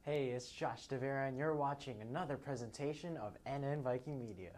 Hey, it's Josh DeVera, and you're watching another presentation of NN Viking Media.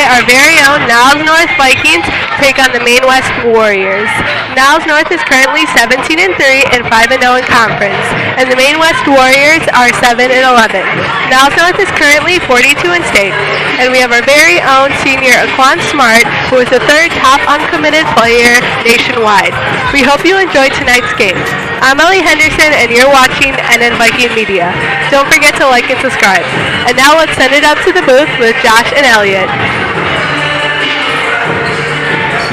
Our very own Niles North Vikings take on the Maine West Warriors. Niles North is currently 17-3 and 5-0 in conference, and the Maine West Warriors are 7-11. Niles North is currently 42 in state, and we have our very own senior Aquan Smart, who is the third top uncommitted player nationwide. We hope you enjoy tonight's game. I'm Ellie Henderson, and you're watching NN Viking Media. Don't forget to like and subscribe. And now let's send it up to the booth with Josh and Elliot.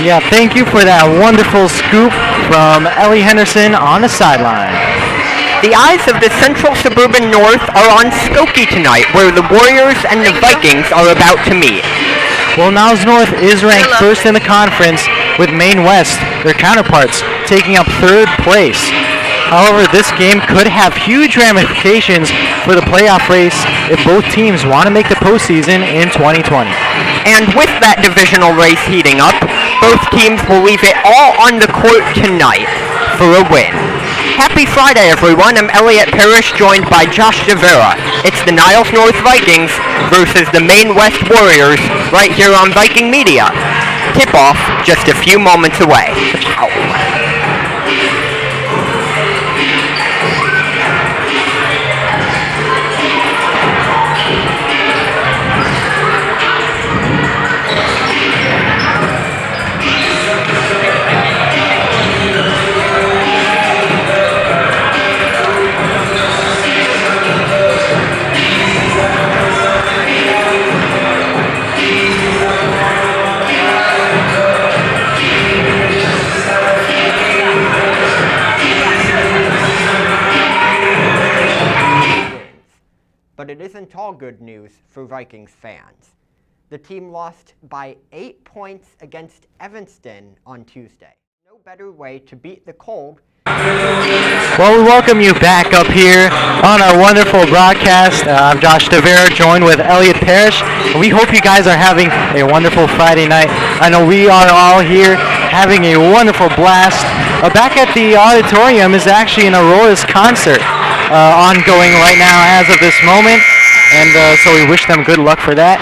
Yeah, thank you for that wonderful scoop from Ellie Henderson on the sideline. The eyes of the Central Suburban North are on Skokie tonight, where the Warriors and the Vikings are about to meet. Well, Niles North is ranked first in the conference, with Maine West, their counterparts, taking up third place. However, this game could have huge ramifications for the playoff race if both teams want to make the postseason in 2020. And with that divisional race heating up, both teams will leave it all on the court tonight for a win. Happy Friday, everyone. I'm Elliot Parrish, joined by Josh DeVera. It's the Niles North Vikings versus the Maine West Warriors right here on Viking Media. Tip-off just a few moments away. Ow. But it isn't all good news for Vikings fans. The team lost by 8 points against Evanston on Tuesday. No better way to beat the cold. Well, we welcome you back up here on our wonderful broadcast. I'm Josh DeVera, joined with Elliot Parrish. We hope you guys are having a wonderful Friday night. I know we are all here having a wonderful blast. Back at the auditorium is actually an Aurora's concert ongoing right now as of this moment, and so we wish them good luck for that.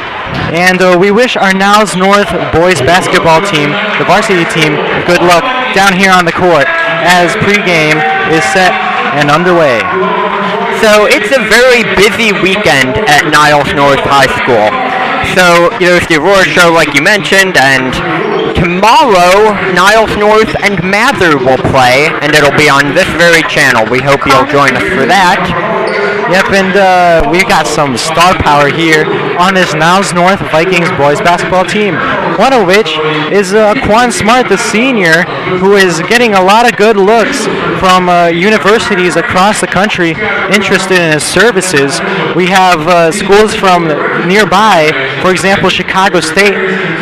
And we wish our Niles North boys basketball team, the varsity team, good luck down here on the court as pregame is set and underway. So it's a very busy weekend at Niles North High School. So there's the Aurora show like you mentioned, and tomorrow Niles North and Mather will play, and it'll be on this very channel. We hope you'll join us for that. Yep, and we got some star power here on this Niles North Vikings boys basketball team. one of which is Quan Smart, the senior, who is getting a lot of good looks from universities across the country interested in his services. We have schools from nearby, for example, Chicago State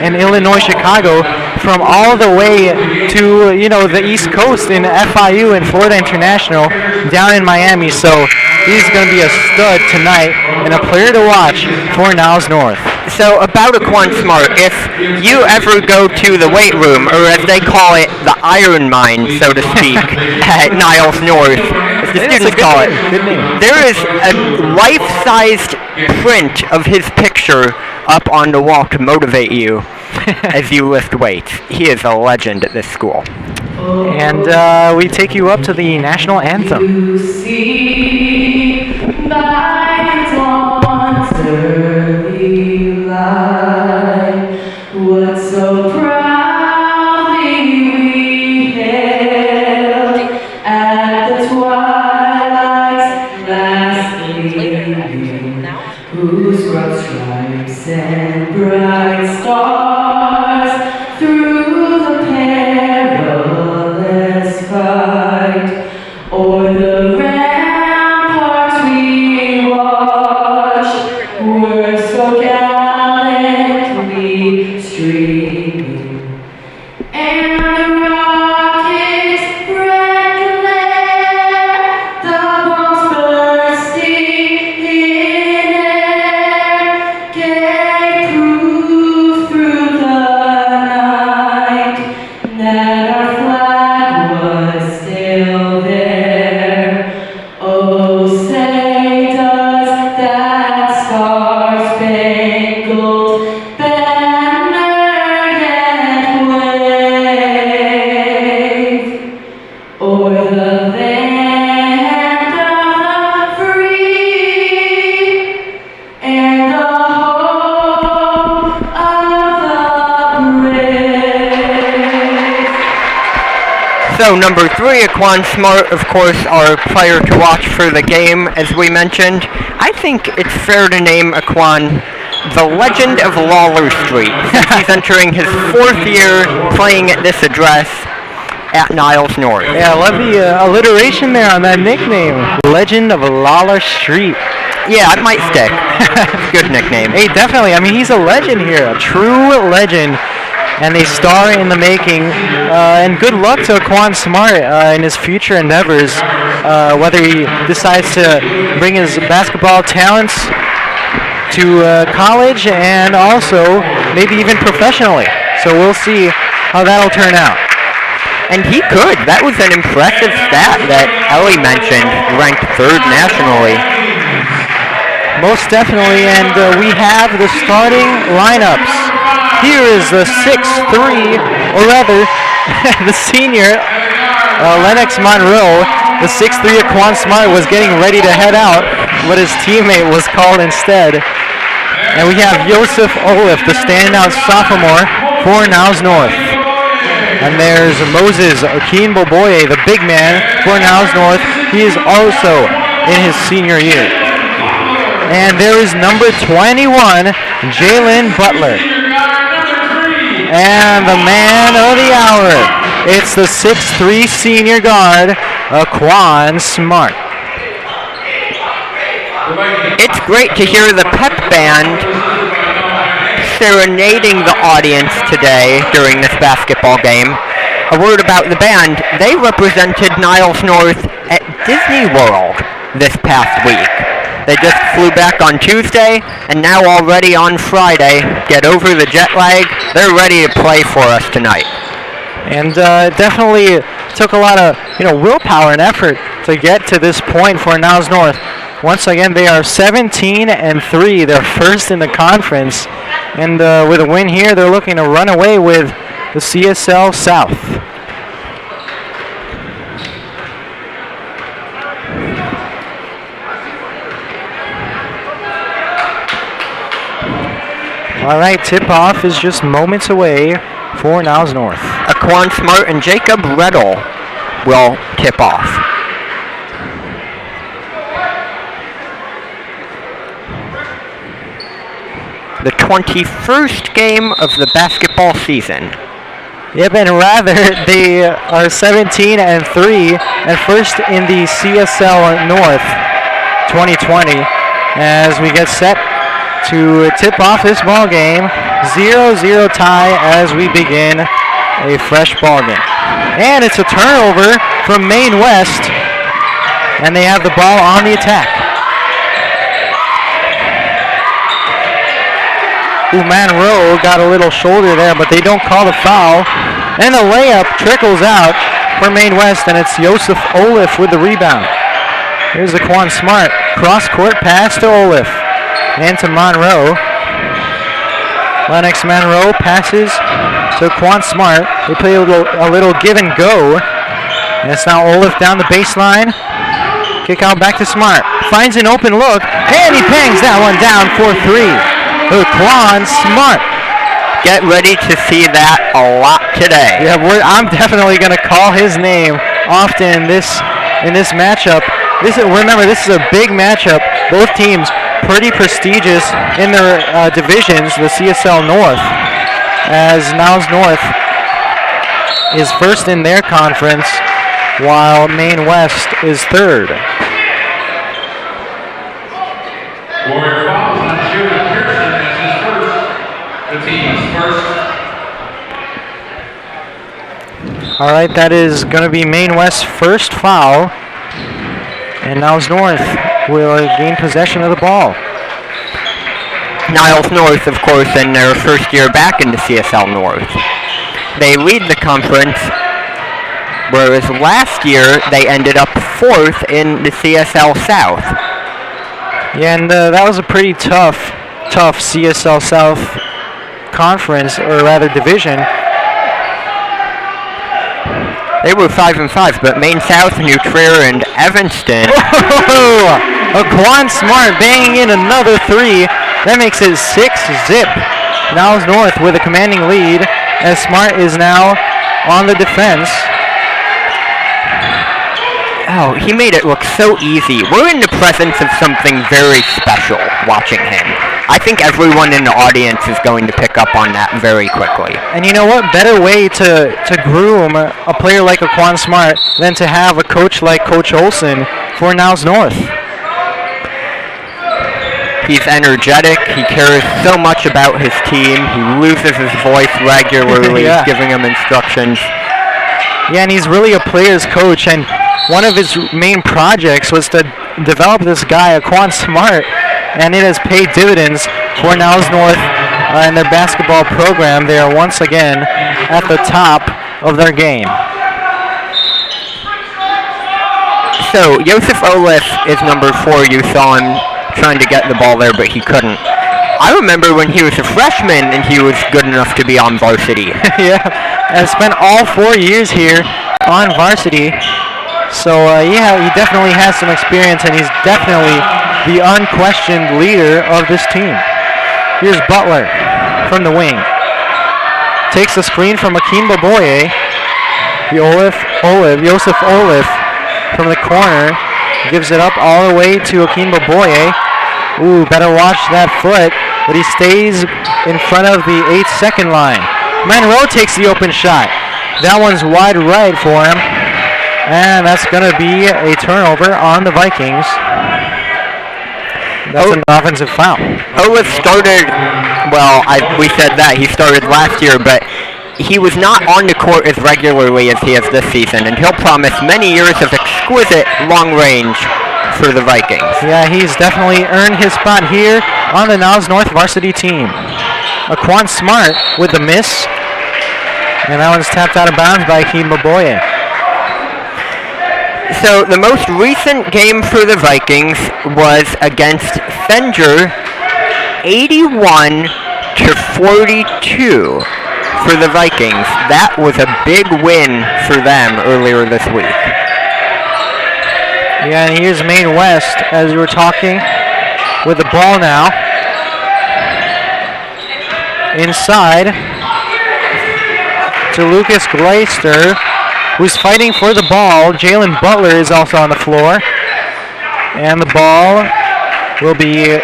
and Illinois Chicago, from all the way to the East Coast in FIU and Florida International down in Miami. So he's going to be a stud tonight and a player to watch for Niles North. So about Quan Smart, if you ever go to the weight room, or as they call it, the Iron Mine, so to speak, at Niles North, as the students call it, there is a life-sized print of his picture up on the wall to motivate you as you lift weights. He is a legend at this school. And we take you up to the national anthem. You see my dawn's early light, what so proudly we hailed at the twilight's last gleaming, whose broad stripes and bright stars through the perilous fight o'er the ramparts we watched were so gallantly streaming, and the rocket's red glare, the bombs bursting in air, gave proof through the night that our flag was still there. Oh, say does that star-spangled banner yet wave o'er the land of the free and the home of the brave? So number 3, Quan Smart, of course, our player to watch for the game, as we mentioned. I think it's fair to name Quan the legend of Lawler Street, since he's entering his 4th year playing at this address at Niles North. Yeah, I love the alliteration there on that nickname. Legend of Lawler Street. Yeah, it might stick. Good nickname. Hey, definitely. I mean, he's a legend here, a true legend, and a star in the making. And good luck to Quan Smart in his future endeavors, whether he decides to bring his basketball talents to college and also maybe even professionally. So we'll see how that'll turn out. And he could. That was an impressive stat that Ellie mentioned, ranked 3rd nationally. Most definitely, and we have the starting lineups. Here is the 6'3", or rather, the senior, Lennox Monroe. The 6'3" Quan Smart was getting ready to head out, but his teammate was called instead. And we have Joseph Olaf, the standout sophomore for Niles North. And there's Moses Okeen-Boboye, the big man for Niles North. He is also in his senior year. And there is number 21, Jalen Butler. And the man of the hour, it's the 6'3" senior guard, Quan Smart. It's great to hear the pep band serenading the audience today during this basketball game. A word about the band, they represented Niles North at Disney World this past week. They just flew back on Tuesday, and now already on Friday, get over the jet lag, they're ready to play for us tonight. And it definitely took a lot of willpower and effort to get to this point for Niles North. Once again, they are 17-3. They're first in the conference. And with a win here, they're looking to run away with the CSL South. All right, tip-off is just moments away for Niles North. Quan Smart and Jacob Riedel will tip off. The 21st game of the basketball season. Yep, and rather, they are 17-3 and first in the CSL North 2020 as we get set to tip off this ball game. 0-0 tie as we begin a fresh ball game. And it's a turnover from Maine West, and they have the ball on the attack. Monroe got a little shoulder there, but they don't call the foul. And the layup trickles out for Maine West, and it's Joseph Olaf with the rebound. Here's the Quan Smart. Cross-court pass to Olaf. And to Monroe. Lennox Monroe passes to Quan Smart. They play a little give and go. And it's now Olaf down the baseline. Kick out back to Smart. Finds an open look, and he bangs that one down for three. Quan Smart. Get ready to see that a lot today. Yeah, I'm definitely going to call his name often in this matchup. Remember, this is a big matchup. Both teams pretty prestigious in their divisions, the CSL North, as Niles North is first in their conference, while Maine West is third. Warrior fouls on Jared Pearson as his first. The team's first. All right, that is going to be Maine West's first foul, and Niles North will gain possession of the ball. Niles North, of course, in their first year back in the CSL North. They lead the conference, whereas last year they ended up fourth in the CSL South. Yeah, and that was a pretty tough CSL South conference, or rather division. They were 5-5, but Maine South, New Trier, and Evanston. A Quan Smart banging in another three. That makes it 6-zip. Niles North with a commanding lead, as Smart is now on the defense. Oh, he made it look so easy. We're in the presence of something very special watching him. I think everyone in the audience is going to pick up on that very quickly. And you know what? Better way to groom a player like a Quan Smart than to have a coach like Coach Olson for Niles North. He's energetic. He cares so much about his team. He loses his voice regularly, Yeah. giving them instructions. Yeah, and he's really a player's coach, and one of his main projects was to develop this guy, a Quan Smart, and it has paid dividends for Niles North in their basketball program. They are once again at the top of their game. So, Joseph Olaf is number 4. You saw him trying to get the ball there, but he couldn't. I remember when he was a freshman and he was good enough to be on varsity. Yeah, and spent all 4 years here on varsity. So, yeah, he definitely has some experience, and he's definitely the unquestioned leader of this team. Here's Butler from the wing. Takes the screen from Akeem Baboye. Joseph Olaf from the corner. Gives it up all the way to Akeem Baboye. Ooh, better watch that foot, but he stays in front of the 8-second line. Monroe takes the open shot. That one's wide right for him. And that's going to be a turnover on the Vikings. That's an offensive foul. Olaf started, well, we said that. He started last year, but he was not on the court as regularly as he is this season, and he'll promise many years of exquisite long range for the Vikings. Yeah, he's definitely earned his spot here on the Niles North varsity team. A Quan Smart with the miss. And that one's tapped out of bounds by Akeem Baboye. So the most recent game for the Vikings was against Fenger, 81-42 for the Vikings. That was a big win for them earlier this week. Yeah, and here's Maine West, as we were talking, with the ball now. Inside to Lucas Gleister, who's fighting for the ball. Jalen Butler is also on the floor. And the ball will be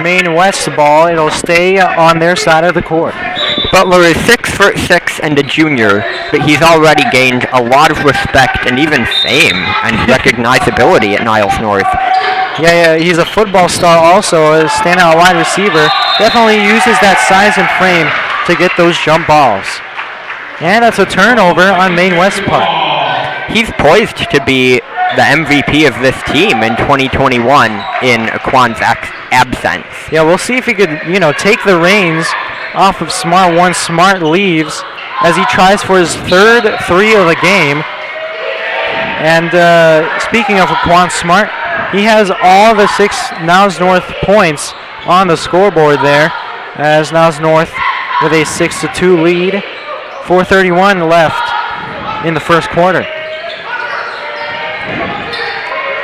Maine West ball. It'll stay on their side of the court. Butler is 6'6" and a junior, but he's already gained a lot of respect and even fame and recognizability at Niles North. Yeah, he's a football star also, a standout wide receiver. Definitely uses that size and frame to get those jump balls. And that's a turnover on Maine West part. He's poised to be the MVP of this team in 2021 in Aquan's absence. Yeah, we'll see if he could, take the reins off of Smart once Smart leaves as he tries for his third 3 of the game. And speaking of Aquan Smart, he has all the 6 Niles North points on the scoreboard there, as Niles North with a 6-2 lead. 4:31 left in the first quarter.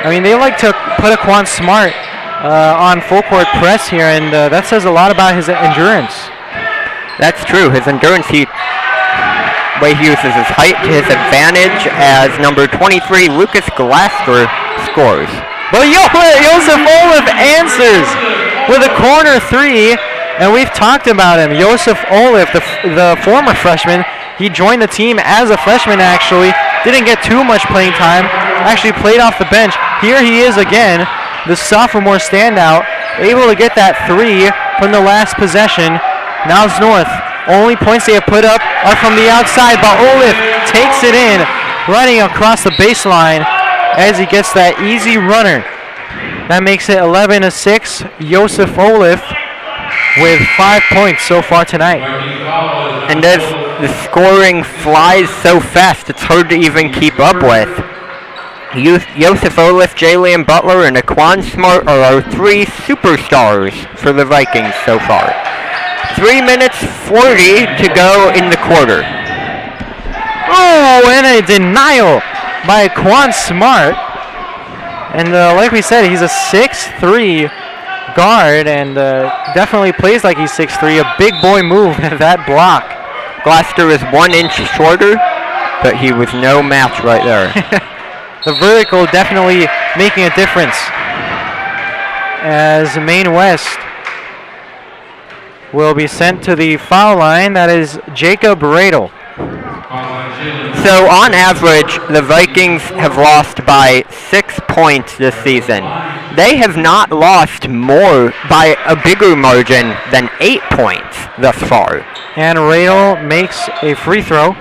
I mean, they like to put Aquan Smart on full court press here, and that says a lot about his endurance. That's true. His endurance, way he uses his height to his advantage as number 23, Lucas Glaster, scores. But Joseph Olaf answers with a corner 3, and we've talked about him. Joseph Olaf, the former freshman, he joined the team as a freshman actually, didn't get too much playing time, actually played off the bench. Here he is again, the sophomore standout, able to get that 3 from the last possession. Niles North, only points they have put up are from the outside, but Olaf takes it in, running across the baseline as he gets that easy runner. That makes it 11-6. Joseph Olaf with 5 points so far tonight. And as the scoring flies so fast, it's hard to even keep up with. Joseph Olaf, Jalen Butler, and Aquan Smart are our 3 superstars for the Vikings so far. 3 minutes 40 to go in the quarter. Oh, and a denial by Aquan Smart. And like we said, he's a 6'3" guard and definitely plays like he's 6'3". A big boy move, that block. Glaster is 1 inch shorter, but he was no match right there. The vertical definitely making a difference. As Maine West will be sent to the foul line. That is Jacob Riedel. So on average, the Vikings have lost by 6 points this season. They have not lost more by a bigger margin than 8 points thus far. And Riedel makes a free throw.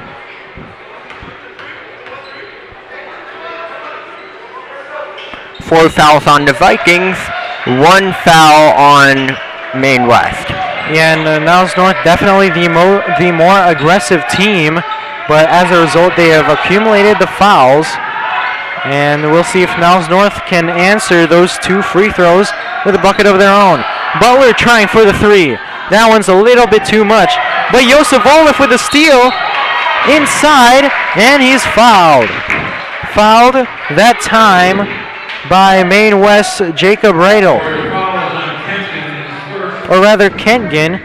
Four fouls on the Vikings, 1 foul on Maine West. Yeah, and Niles North definitely the more aggressive team, but as a result they have accumulated the fouls. And we'll see if Niles North can answer those 2 free throws with a bucket of their own. Butler trying for the 3. That one's a little bit too much. But Joseph Olaf with a steal inside, and he's fouled. Fouled that time by Maine West's Jacob Riedel. Or rather Kentgen.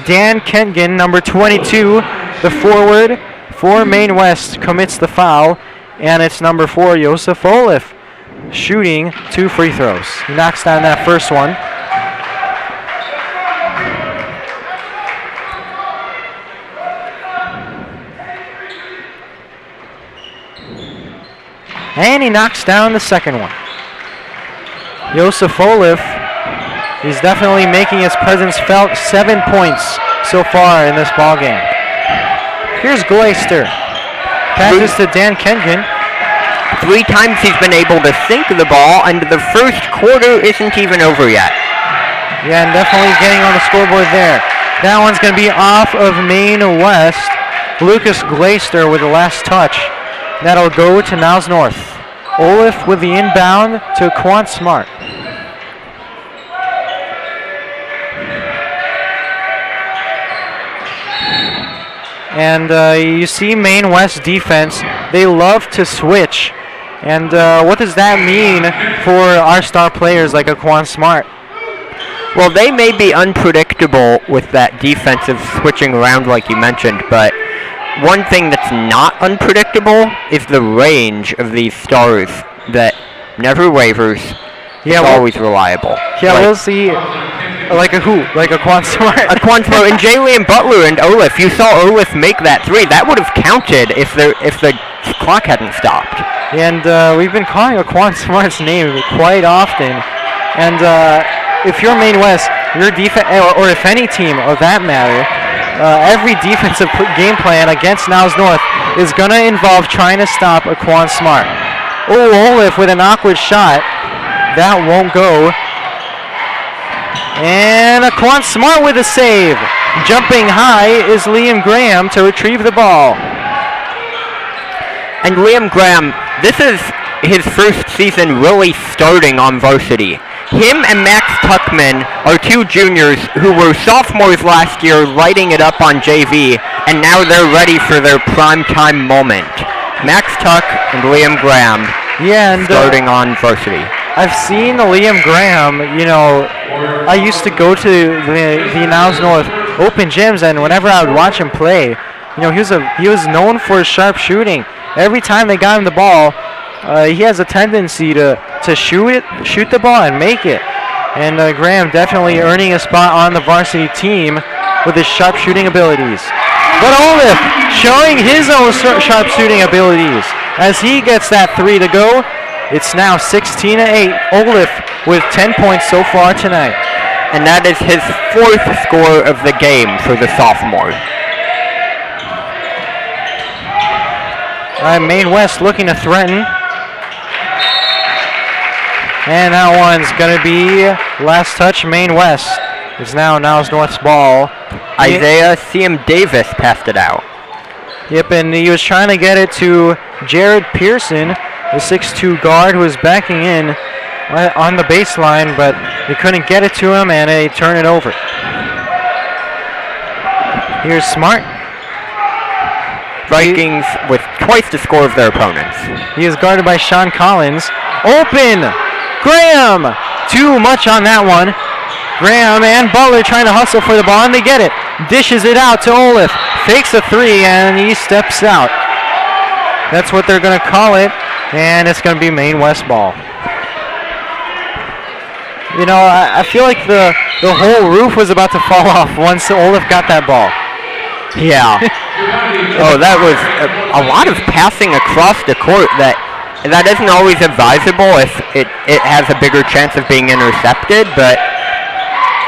Dan Kentgen, number 22, the forward for Maine West, commits the foul. And it's number 4, Joseph Olaf, shooting 2 free throws. He knocks down that first one. And he knocks down the second one. Joseph Olaf is definitely making his presence felt. 7 points so far in this ball game. Here's Glaster. Passes to Dan Kentgen. 3 times he's been able to sink the ball, and the first quarter isn't even over yet. Yeah, and definitely getting on the scoreboard there. That one's going to be off of Maine West. Lucas Glaster with the last touch. That'll go to Niles North. Olaf with the inbound to Aquan Smart. And you see Maine West defense, they love to switch. And what does that mean for our star players like Aquan Smart? Well, they may be unpredictable with that defensive switching around like you mentioned, but one thing that's not unpredictable is the range of these stars that never wavers. Yeah, It's always reliable. Yeah, Like, we'll see. Like a who? Like a Quan Smart? a Quantico and Jalen Butler and Olaf. You saw Olaf make that three. That would have counted if the clock hadn't stopped. And we've been calling a Quan Smart's name quite often. And if you're Maine West, your defense, or if any team of that matter, every defensive game plan against Niles North is going to involve trying to stop a Quan Smart. Oh, Olaf with an awkward shot. That won't go. And a Quan Smart with a save. Jumping high is Liam Graham to retrieve the ball. And Liam Graham, this is his first season really starting on varsity. Him and Max Tuckman are two juniors who were sophomores last year lighting it up on JV, and now they're ready for their primetime moment. Max Tuck and Liam Graham starting on varsity. I've seen Liam Graham, I used to go to the Niles North open gyms, and whenever I would watch him play, he was known for his sharp shooting. Every time they got him the ball, he has a tendency to shoot the ball and make it. And Graham definitely earning a spot on the varsity team with his sharp shooting abilities. But Olaf showing his own sharp shooting abilities as he gets that three to go. It's now 16-8. Olaf with 10 points so far tonight. And that is his fourth score of the game for the sophomore. All right, Maine West looking to threaten. And that one's going to be last touch, Maine West. It's now Niles North's ball. Isaiah C.M. Davis passed it out. Yep, and he was trying to get it to Jared Pearson, the 6'2 guard who was backing in on the baseline, but they couldn't get it to him, and they turn it over. Here's Smart. Vikings with twice the score of their opponents. He is guarded by Sean Collins. Open! Graham! Too much on that one. Graham and Butler trying to hustle for the ball, and they get it. Dishes it out to Olaf. Fakes a three, and he steps out. That's what they're going to call it, and it's going to be Maine West ball. I feel like the whole roof was about to fall off once Olaf got that ball. Yeah. Oh, that was a lot of passing across the court that isn't always advisable if it has a bigger chance of being intercepted, but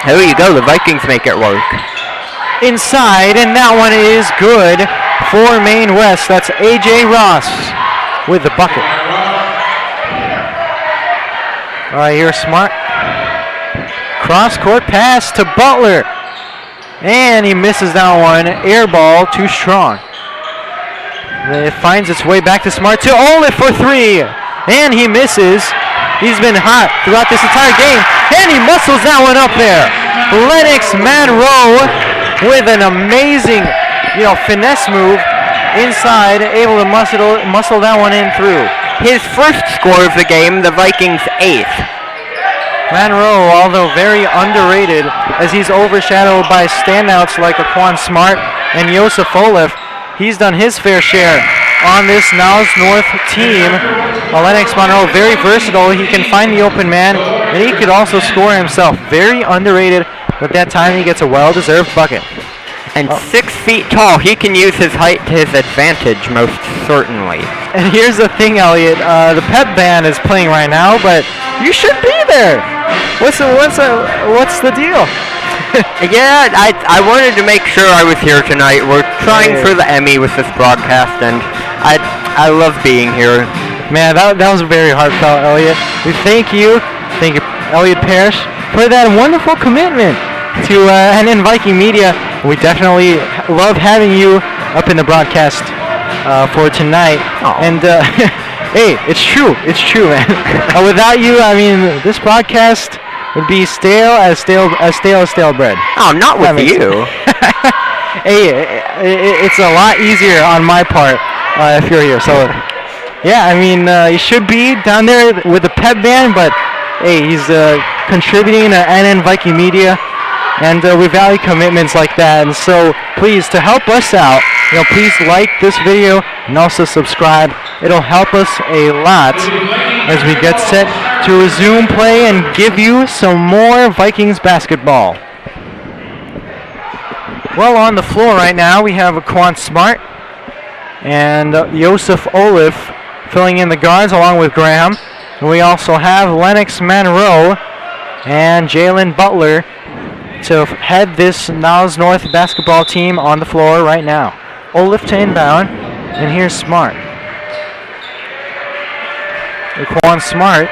there you go, the Vikings make it work. Inside, and that one is good for Maine West. That's A.J. Ross with the bucket. All right, here's Smart. Cross-court pass to Butler. And he misses that one. Air ball, too strong. It finds its way back to Smart to Olaf for three. And he misses. He's been hot throughout this entire game. And he muscles that one up there. Lennox Monroe with an amazing, finesse move inside, able to muscle that one in through. His first score of the game, the Vikings' eighth. Monroe, although very underrated, as he's overshadowed by standouts like Quan Smart and Joseph Olaf, he's done his fair share on this Niles North team. Lennox Monroe, very versatile. He can find the open man, and he could also score himself. Very underrated, but that time he gets a well-deserved bucket. And 6 feet tall, he can use his height to his advantage, most certainly. And here's the thing, Elliot. The pep band is playing right now, but you should be there. What's the deal? Yeah, I wanted to make sure I was here tonight. We're trying for the Emmy with this broadcast, and I love being here. Man, that was very heartfelt, Elliot. We thank you, Elliot Parrish, for that wonderful commitment to NN Viking Media. We definitely love having you up in the broadcast for tonight. Aww. And hey, it's true, man. Without you, this broadcast would be stale as stale bread. Oh, not with you. Hey, it's a lot easier on my part if you're here. So, yeah, you should be down there with the pep band, but hey, he's contributing to NN Viking Media. And we value commitments like that. And so, please, to help us out, please like this video and also subscribe. It'll help us a lot as we get set to resume play and give you some more Vikings basketball. Well, on the floor right now, we have Quan Smart and Joseph Olaf filling in the guards along with Graham. And we also have Lennox Monroe and Jalen Butler to head this Niles North basketball team on the floor right now. Olaf to inbound, and here's Smart. Quan Smart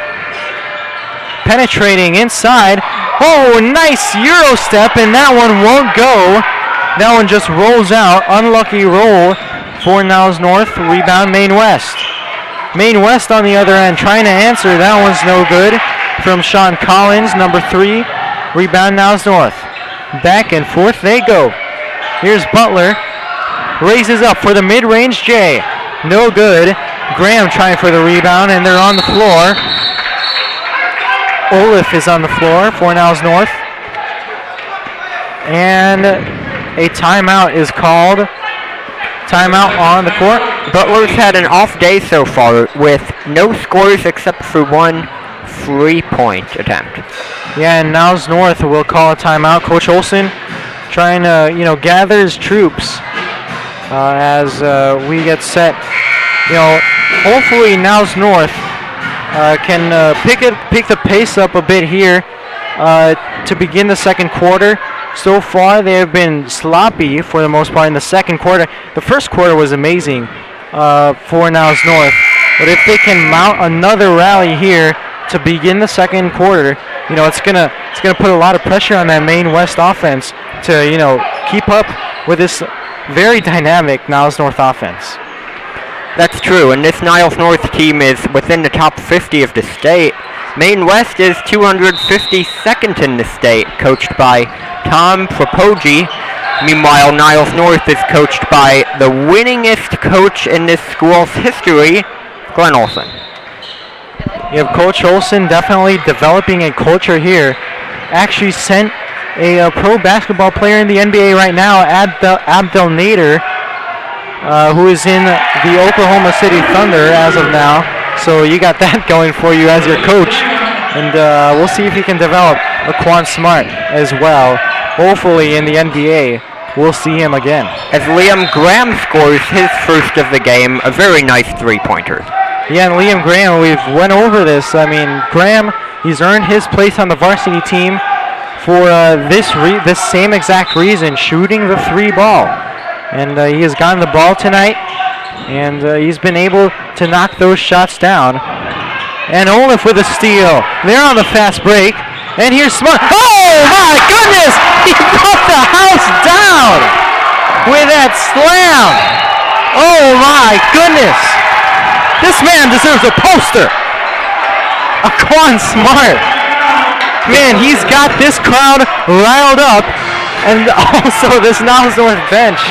penetrating inside. Oh, nice Euro step, and that one won't go. That one just rolls out. Unlucky roll for Niles North. Rebound Maine West. Maine West on the other end trying to answer. That one's no good from Sean Collins, number 3. Rebound Niles North. Back and forth they go. Here's Butler. Raises up for the mid-range J. No good. Graham trying for the rebound, and they're on the floor. Olaf is on the floor for Niles North. And a timeout is called. Timeout on the court. Butler's had an off day so far with no scores except for one three-point attempt. Yeah, and Niles North will call a timeout. Coach Olson trying to, gather his troops as we get set. Hopefully Niles North can pick the pace up a bit here to begin the second quarter. So far, they have been sloppy for the most part in the second quarter. The first quarter was amazing for Niles North, but if they can mount another rally here to begin the second quarter, it's gonna put a lot of pressure on that Maine West offense to keep up with this very dynamic Niles North offense. That's true, and this Niles North team is within the top 50 of the state. Maine West is 252nd in the state, coached by Tom Propogi. Meanwhile, Niles North is coached by the winningest coach in this school's history, Glenn Olson. You have Coach Olson definitely developing a culture here. Actually sent a pro basketball player in the NBA right now, Abdel Nader, who is in the Oklahoma City Thunder as of now. So you got that going for you as your coach. And we'll see if he can develop a Quan Smart as well. Hopefully in the NBA, we'll see him again. As Liam Graham scores his first of the game, a very nice three-pointer. Yeah, and Liam Graham, we've went over this. I mean, Graham, he's earned his place on the varsity team for this same exact reason, shooting the 3 ball. And he has gotten the ball tonight, and he's been able to knock those shots down. And Olaf with a steal. They're on the fast break. And here's Smart. Oh my goodness! He brought the house down with that slam. Oh my goodness! This man deserves a poster. A Quan Smart. Man, he's got this crowd riled up, and also this Niles North bench.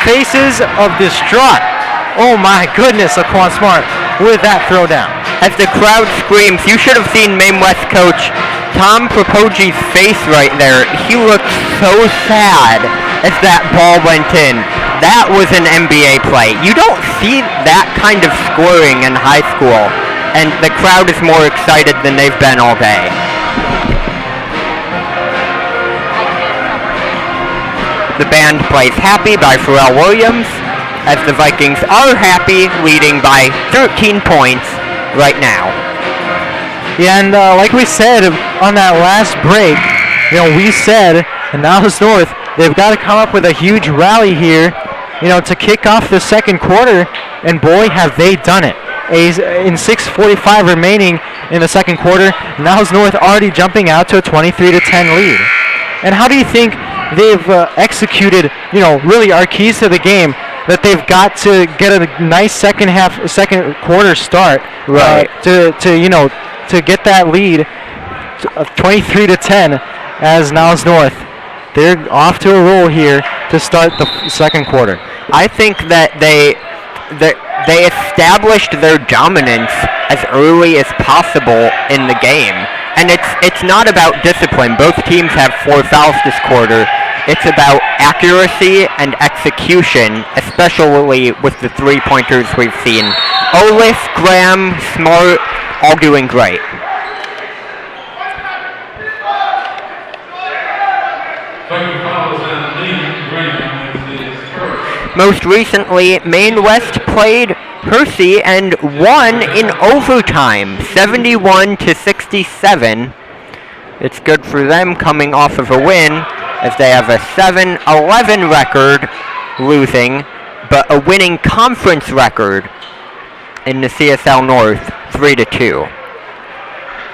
Faces of distraught. Oh my goodness, a Quan Smart with that throwdown. As the crowd screams, you should have seen Maine West coach Tom Propogi's face right there. He looked so sad as that ball went in. That was an NBA play. You don't see that kind of scoring in high school, and the crowd is more excited than they've been all day. The band plays Happy by Pharrell Williams, as the Vikings are happy, leading by 13 points right now. Yeah, and like we said on that last break, we said Niles North, they've got to come up with a huge rally here, to kick off the second quarter, and boy, have they done it. In 6:45 remaining in the second quarter, Niles North already jumping out to a 23-10 lead. And how do you think they've executed, really our keys to the game, that they've got to get a nice second quarter start, right? To get that lead, 23-10, as Niles North, they're off to a roll here to start the second quarter. I think that they established their dominance as early as possible in the game, and it's not about discipline. Both teams have 4 fouls this quarter. It's about accuracy and execution, especially with the 3-pointers we've seen. Olaf, Graham, Smart, all doing great. Most recently, Maine West played Hersey and won in overtime, 71-67. It's good for them coming off of a win, as they have a 7-11 record losing, but a winning conference record in the CSL North, 3-2.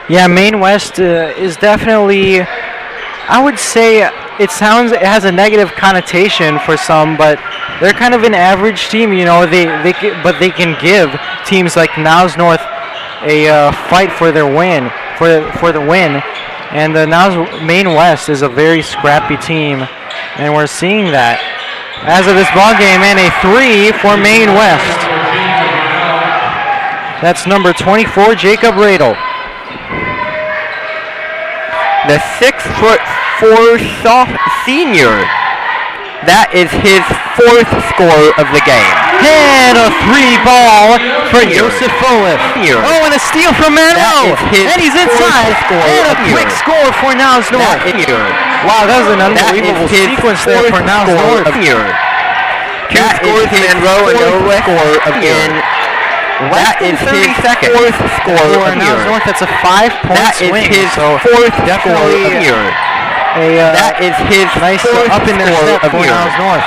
Yeah, Maine West is definitely, I would say, it has a negative connotation for some, but they're kind of an average team, you know. But they can give teams like Niles North a fight for their win, for the win. And Niles Maine West is a very scrappy team, and we're seeing that as of this ball game. And a 3 for Maine West. That's number 24, Jacob Riedel. The 6'4" senior. That is his 4th score of the game. And a 3 ball for Joseph Folif. Oh, and a steal from Manuel. And he's inside. And a quick score for Niles North. Wow, that was an unbelievable sequence there for Niles North. Two scores Monroe and no score again. That is his 4th score for Niles North. That's a 5-point swing. That is his 4th score of the year. That is his nice up in their step for Niles North.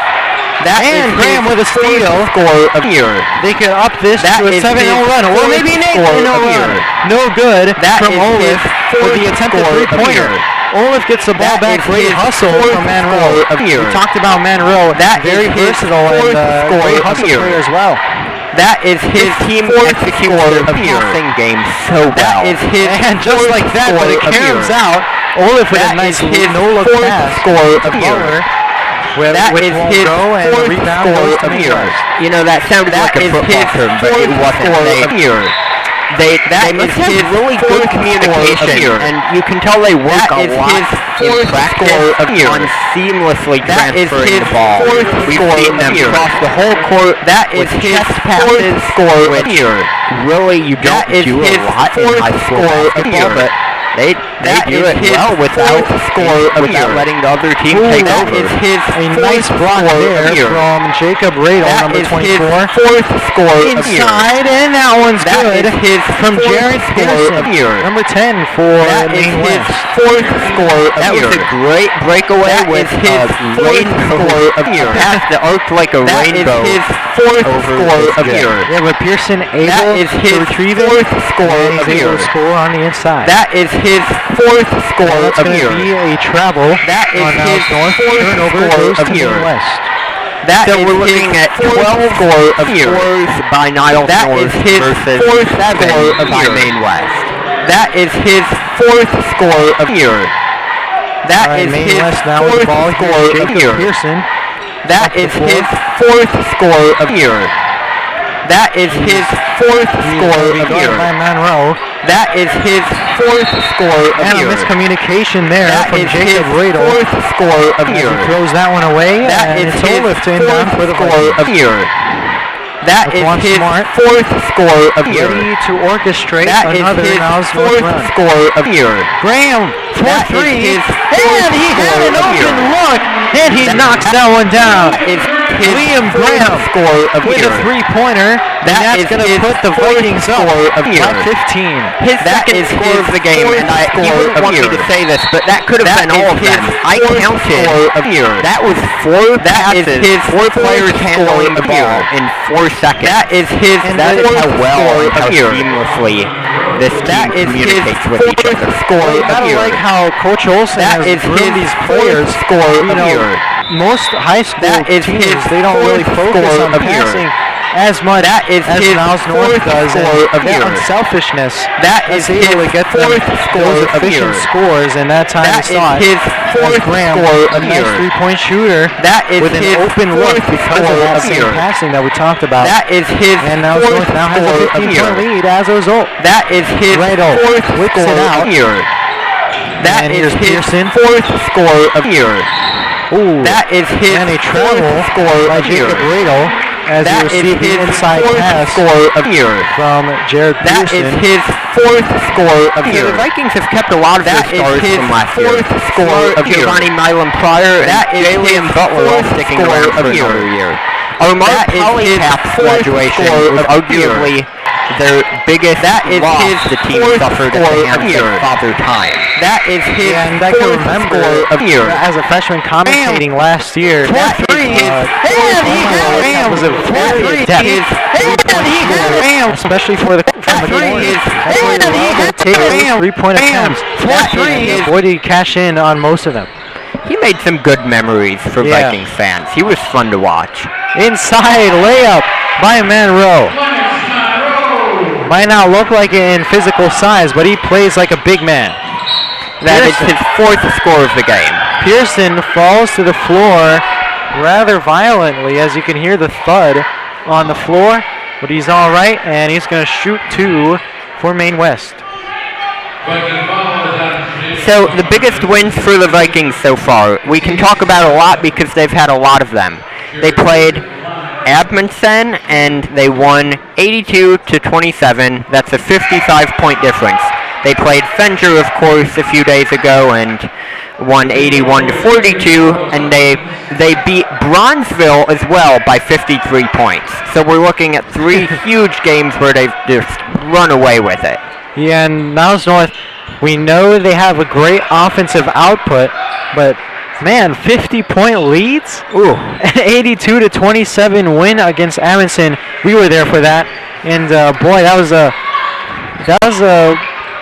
And Graham with a steal. Score of year. They could up this to a 7-0 run, or maybe an 8-0 run. No good from Olaf for the attempted 3-pointer. Olaf gets the ball back. Great hustle from Monroe. We talked about Monroe. Very versatile and great hustle player as well. That is his team execution of the passing game so well. That is his and just like that, when it caroms out, Olaf with a nice no-look pass. Score of year. That is his and the rebound goes to Maine West. You know, that sounded like a football term, but it wasn't. They must have really good communication, and you can tell they work a lot in practice on seamlessly transferring the ball. We've seen them cross the whole court. That is his passes score, which really you don't do a lot in high school basketball, but they do it well without letting the other team take over. That is his a nice block there from Jacob Riedel, number 24. 4th score inside, and that one's good. That is his from Jared Pearson, number 10 for Maine West. 4th score of that was a great breakaway with his rainbow of year. Past the arc like a rainbow. That is his 4th score of year. Yeah, but Pearson able to retrieve it. 4th score of year. Score on the inside. That is his 4th score of year. Be a travel. That is his North. 4th score of year. That so we're looking at 12 score of scores by Niles North versus 7 by Maine West. That is his 4th score of year. That is his 4th score of year. That is his 4th score of year. That is his 4th score of year. That is his 4th score of year. And a miscommunication there from Jacob Riedel. 4th score of year. He throws that one away. That is his 4th score of year. That is his 4th score of year. Ready to orchestrate another Niles North run. 4th score of year. Graham for 3, and he had an open look, and he knocks that one down. Liam Graham with a 3-pointer. That's going to put the Vikings up by 15. His second score of the game, and he wouldn't want me to say this, but that could have been all of them. I counted. That was 4 passes, 4 players handling the ball in 4 seconds. That is how well and how seamlessly this team communicates with each other. You gotta like how Coach Olsen has groomed these players. Most high school teams, they don't really focus on passing as much as Niles North does, and that unselfishness is able to get them those efficient scores, and that time we saw it as Graham, a nice 3-point shooter with an open look because of that same passing that we talked about. And Niles North now has a 15-point lead as a result. That is his Riedel 4th whips it out. That is his 4th score of year. Ooh, that is his and a travel score by Jacob Riedel as he received the inside pass from Jared Pearson. That is his 4th score of year. The Vikings have kept a lot of their stars from last year. 4th score of year. Giovanni Milam Pryor and Jalen Butler all sticking around for another year. Omar Polypath's graduation was arguably their biggest loss the team suffered at the hands of Father Time. That is his and I can remember as a freshman commentating last year. That was a very adept especially from the corner. That's where you're allowed to take those three-point attempts. Boy, did he cash in on most of them. He made some good memories for Vikings fans. He was fun to watch. Inside layup by Monroe. Might not look like it in physical size, but he plays like a big man. That is his fourth score of the game. Pearson falls to the floor rather violently, as you can hear the thud on the floor, but he's all right, and he's going to shoot two for Maine West. So the biggest wins for the Vikings so far, we can talk about a lot because they've had a lot of them. They played Edmondson and they won 82-27. That's a 55-point difference. They played Fenger, of course, a few days ago and won 81-42, and they beat Bronzeville as well by 53 points. So we're looking at three huge games where they've just run away with it. Yeah, and Niles North, we know they have a great offensive output, but man, 50-point leads? Ooh. An 82-27 win against Amundsen. We were there for that, and boy, that was a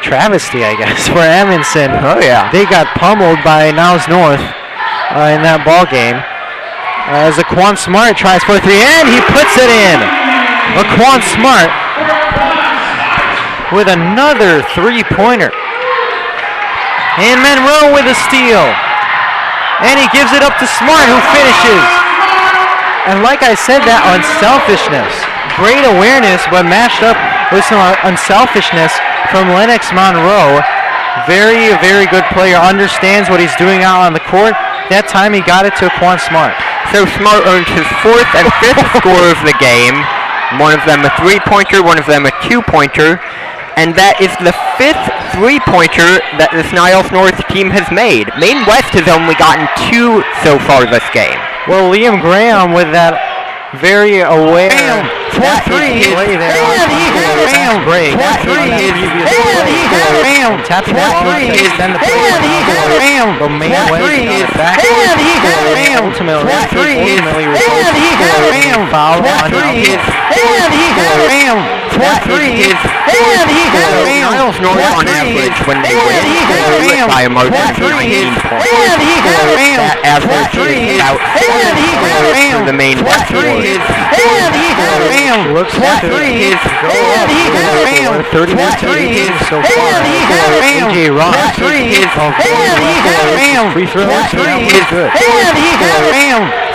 travesty, I guess, for Amundsen. Oh yeah. They got pummeled by Niles North in that ball game. As Laquan Smart tries for three, and he puts it in. Laquan Smart with another three-pointer. And Monroe with a steal. And he gives it up to Smart, who finishes. And like I said, that unselfishness. Great awareness, but matched up with some unselfishness from Lennox Monroe. Very, very good player. Understands what he's doing out on the court. That time he got it to Quan Smart. So Smart earned his fourth and fifth score of the game. One of them a three-pointer, one of them a two-pointer. And that is the fifth three-pointer that this Niles North team has made. Maine West has only gotten two so far this game. Well, Liam Graham with that very aware play there. Break. Tapping the ball to extend the play. But Maine West back. Ultimately results in a foul on Niles. Niles North on average when they win by a margin of 19 points. That average is about 7 for the Maine West Warriors. Looks like it go up. 31 so far. AJ Ross free throws. Good.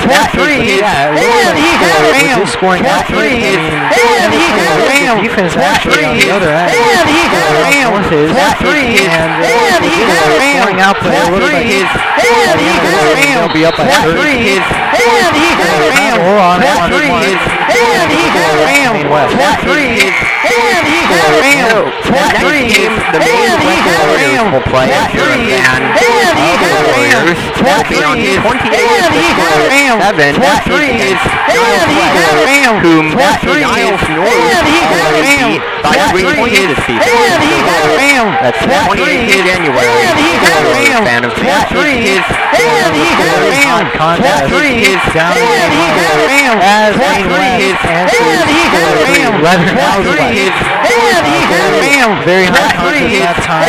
With this scoring output, defense actually on the other end. North is, and scoring output, it looks like they'll be up by 30. Hold on, Maine West. The Maine West Warriors will play at Hurricane. The Warriors will be on 28-7 against Niles West, whom Niles North already beat by 3 points this season. That's 28th January. Warriors fan of the contest down as Maine West answers 11,000 very high contest that time.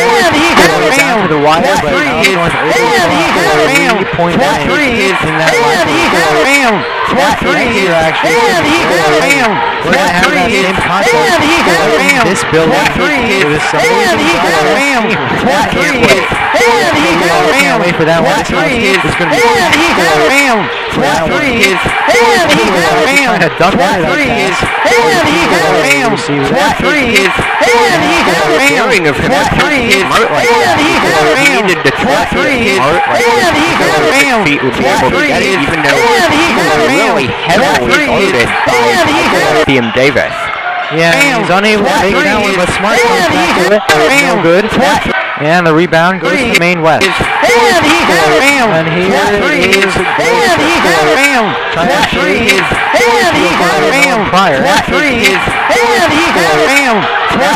Down to the wire, but Niles North able to 3-point win in that line. Next year, actually, we're going to have that same contest in this building with this amazing team. Can't wait for that one. This house is going to be for that one. Trying to duck under that pass. Receiver. Hearing of him Smart like that. He needed to trust Smart like that. Feet would be able to get it, even though he was really heavily guarded by Liam Davis. Yeah, he's unable to make that one, but Smart comes back to it. No good. And the rebound goes to Maine West. And he got it. And here it is. And he got it. Trying to shoot his. And he got it. Prior. And he got it. And he got it.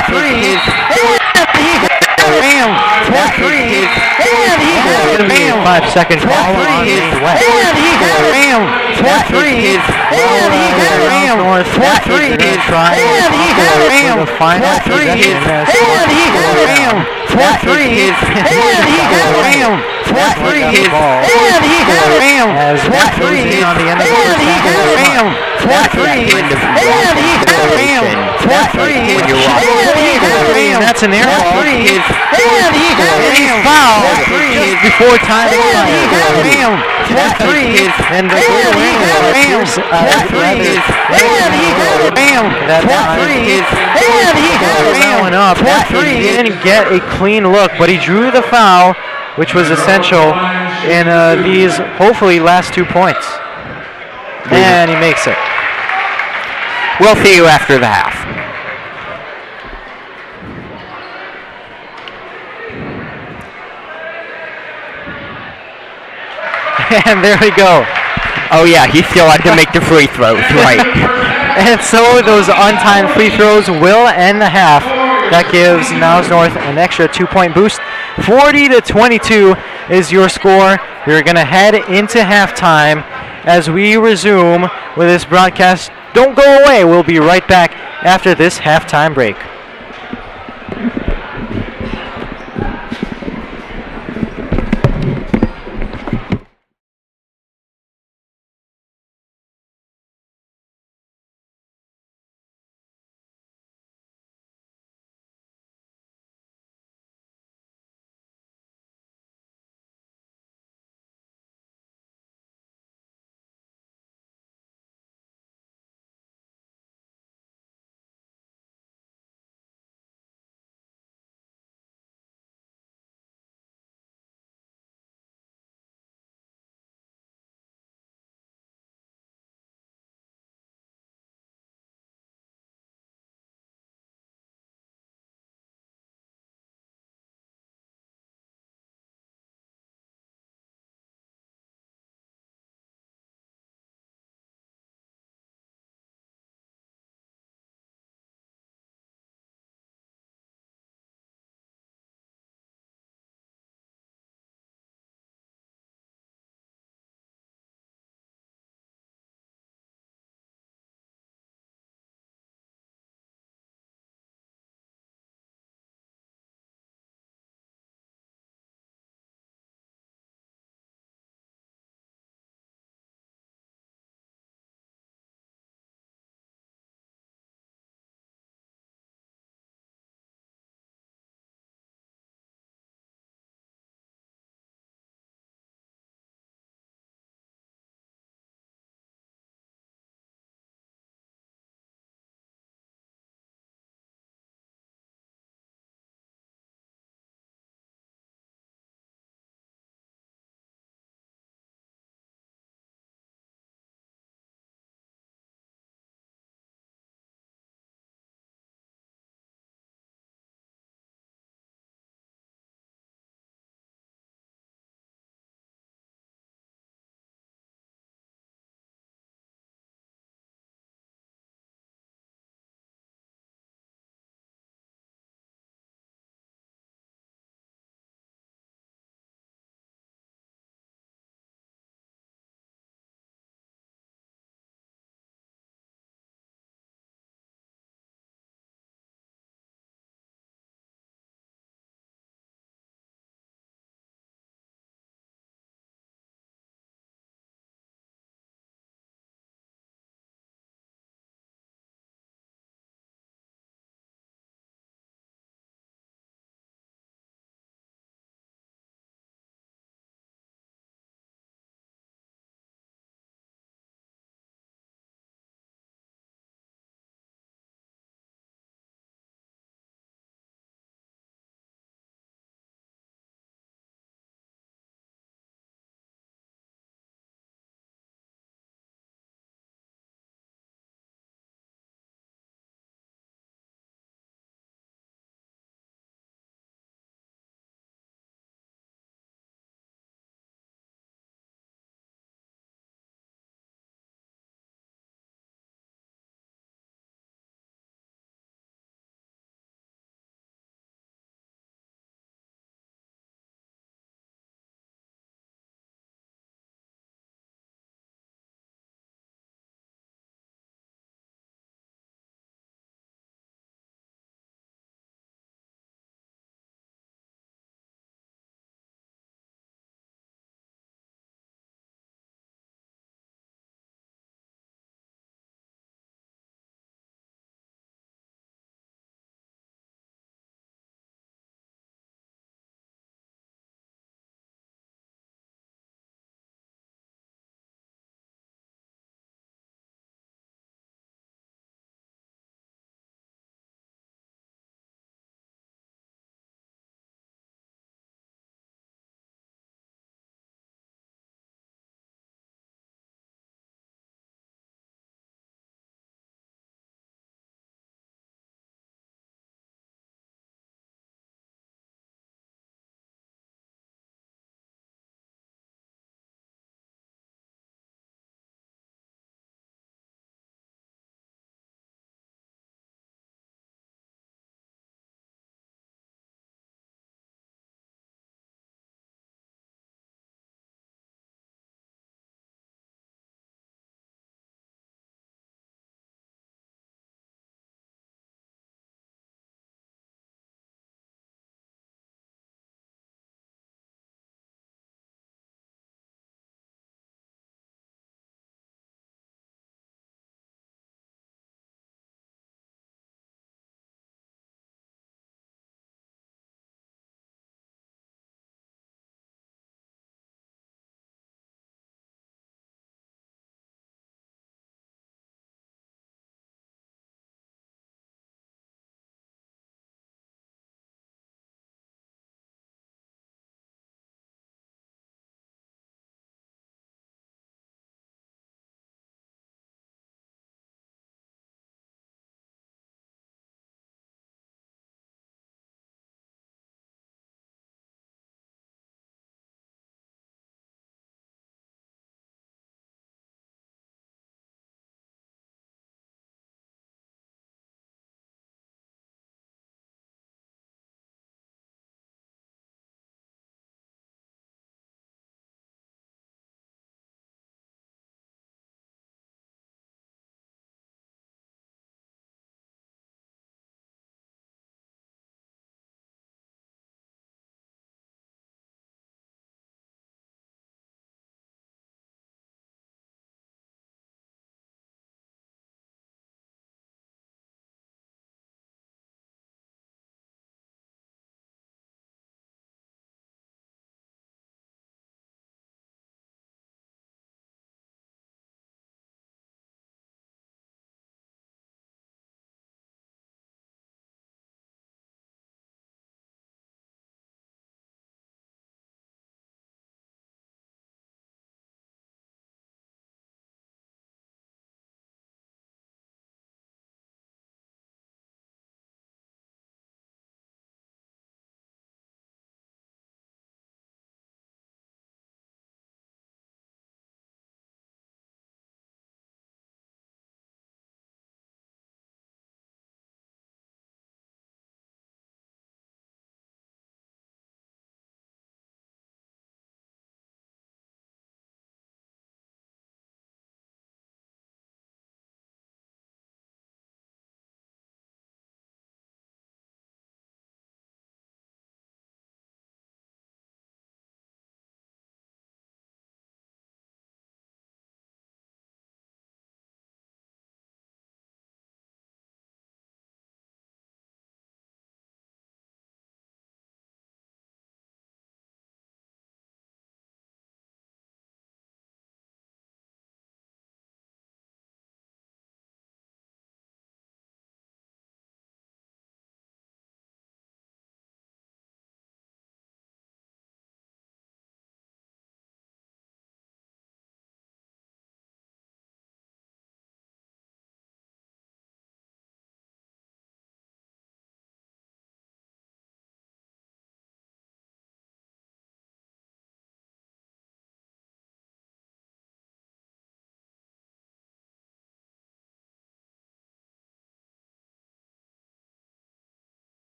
5-second call on Maine West. And he got it. And he got it. North is trying for the final possession. And he got it. And he got it. And he got it. As that goes in on the end of the first half. That's an air ball. And he got it. Foul just before time expired. And the Players that one up. He didn't get a clean look, but he drew the foul, which was essential in these hopefully last 2 points. And he makes it. We'll see you after the half. And there we go. Oh yeah, he still had to make the free throws, right? And so those untimed free throws will end the half. That gives Niles North an extra 2-point boost. 40-22 is your score. We're going to head into halftime as we resume with this broadcast. Don't go away. We'll be right back after this halftime break.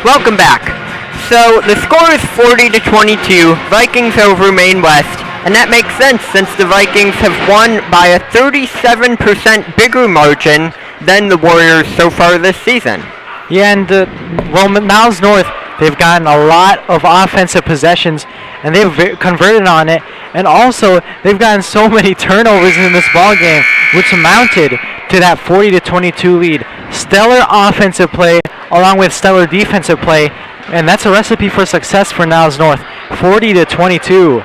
Welcome back. So the score is 40-22, Vikings over Maine West, and that makes sense since the Vikings have won by a 37% bigger margin than the Warriors so far this season. Yeah, and Niles North, they've gotten a lot of offensive possessions, and they've converted on it. And also, they've gotten so many turnovers in this ball game, which amounted to that 40-22 lead. Stellar offensive play, along with stellar defensive play, and that's a recipe for success for Niles North. 40-22,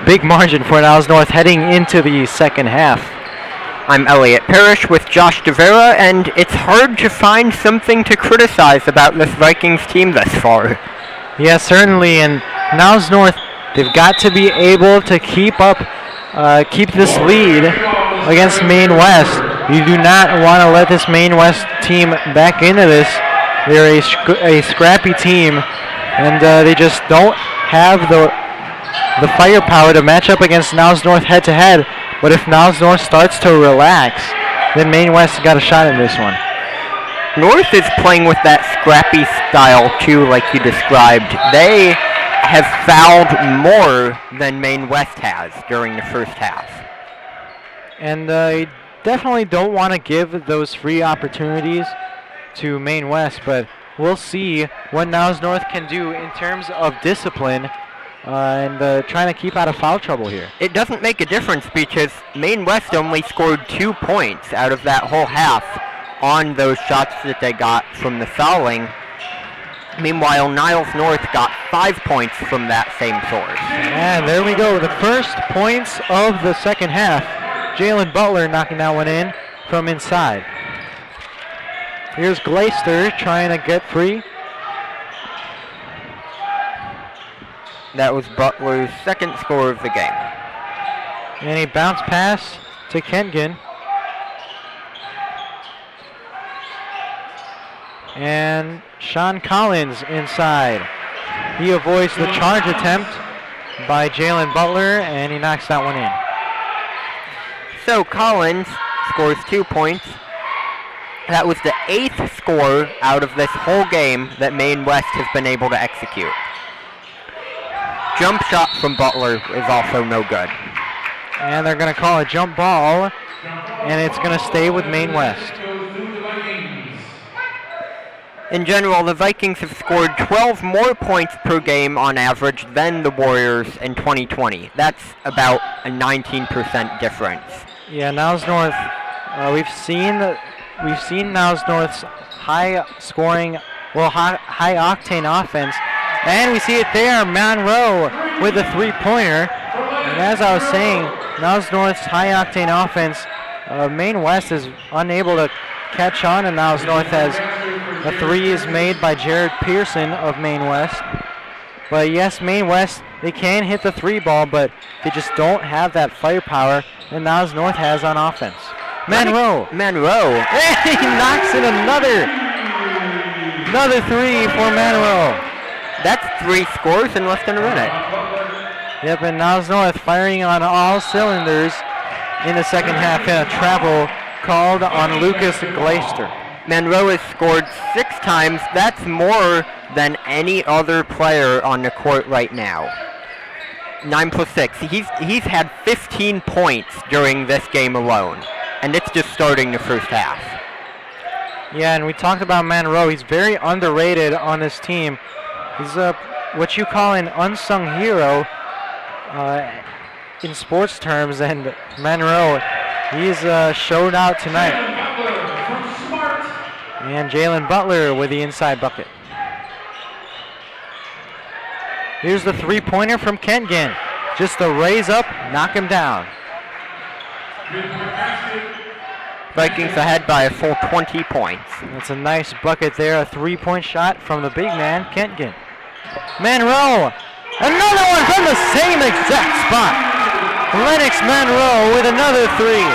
big margin for Niles North heading into the second half. I'm Elliot Parrish with Josh DeVera, and it's hard to find something to criticize about this Vikings team thus far. Yeah, certainly, and Niles North, they've got to be able to keep this lead against Maine West. You do not want to let this Maine West team back into this. They're a scrappy team, and they just don't have the firepower to match up against Niles North head-to-head. But if Niles North starts to relax, then Maine West got a shot in this one. North is playing with that scrappy style too, like you described. They have fouled more than Maine West has during the first half. And they definitely don't want to give those free opportunities to Maine West, but we'll see what Niles North can do in terms of discipline and trying to keep out of foul trouble here. It doesn't make a difference because Maine West only scored 2 points out of that whole half on those shots that they got from the fouling. Meanwhile, Niles North got 5 points from that same source. And there we go, the first points of the second half. Jalen Butler knocking that one in from inside. Here's Glaister trying to get free. That was Butler's second score of the game. And a bounce pass to Kentgen. And Sean Collins inside. He avoids the charge attempt by Jalen Butler, and he knocks that one in. So Collins scores 2 points. That was the 8th score out of this whole game that Maine West has been able to execute. Jump shot from Butler is also no good. And they're going to call a jump ball, and it's going to stay with Maine West. In general, the Vikings have scored 12 more points per game on average than the Warriors in 2020. That's about a 19% difference. Yeah, Niles North, we've seen Niles North's high-octane offense. And we see it there, Monroe with a three-pointer. And as I was saying, Niles North's high-octane offense, Maine West is unable to catch on, and Niles North has a three is made by Jared Pearson of Maine West. But yes, Maine West, they can hit the three ball, but they just don't have that firepower that Niles North has on offense. Monroe. And he knocks in another three for Monroe. That's 3 scores in less than a minute. Yep, and Niles North firing on all cylinders in the second half, and a travel called on Lucas Glaister. Monroe has scored 6 times. That's more than any other player on the court right now. 9 plus 6. He's had 15 points during this game alone, and it's just starting the first half. Yeah, and we talked about Monroe. He's very underrated on this team. He's what you call an unsung hero in sports terms, and Monroe, he's showed out tonight. And Jalen Butler with the inside bucket. Here's the three-pointer from Kentgen. Just a raise up, knock him down. Vikings ahead by a full 20 points. That's a nice bucket there, a three-point shot from the big man, Kentgen. Monroe, another one from the same exact spot. Lennox Monroe with another three.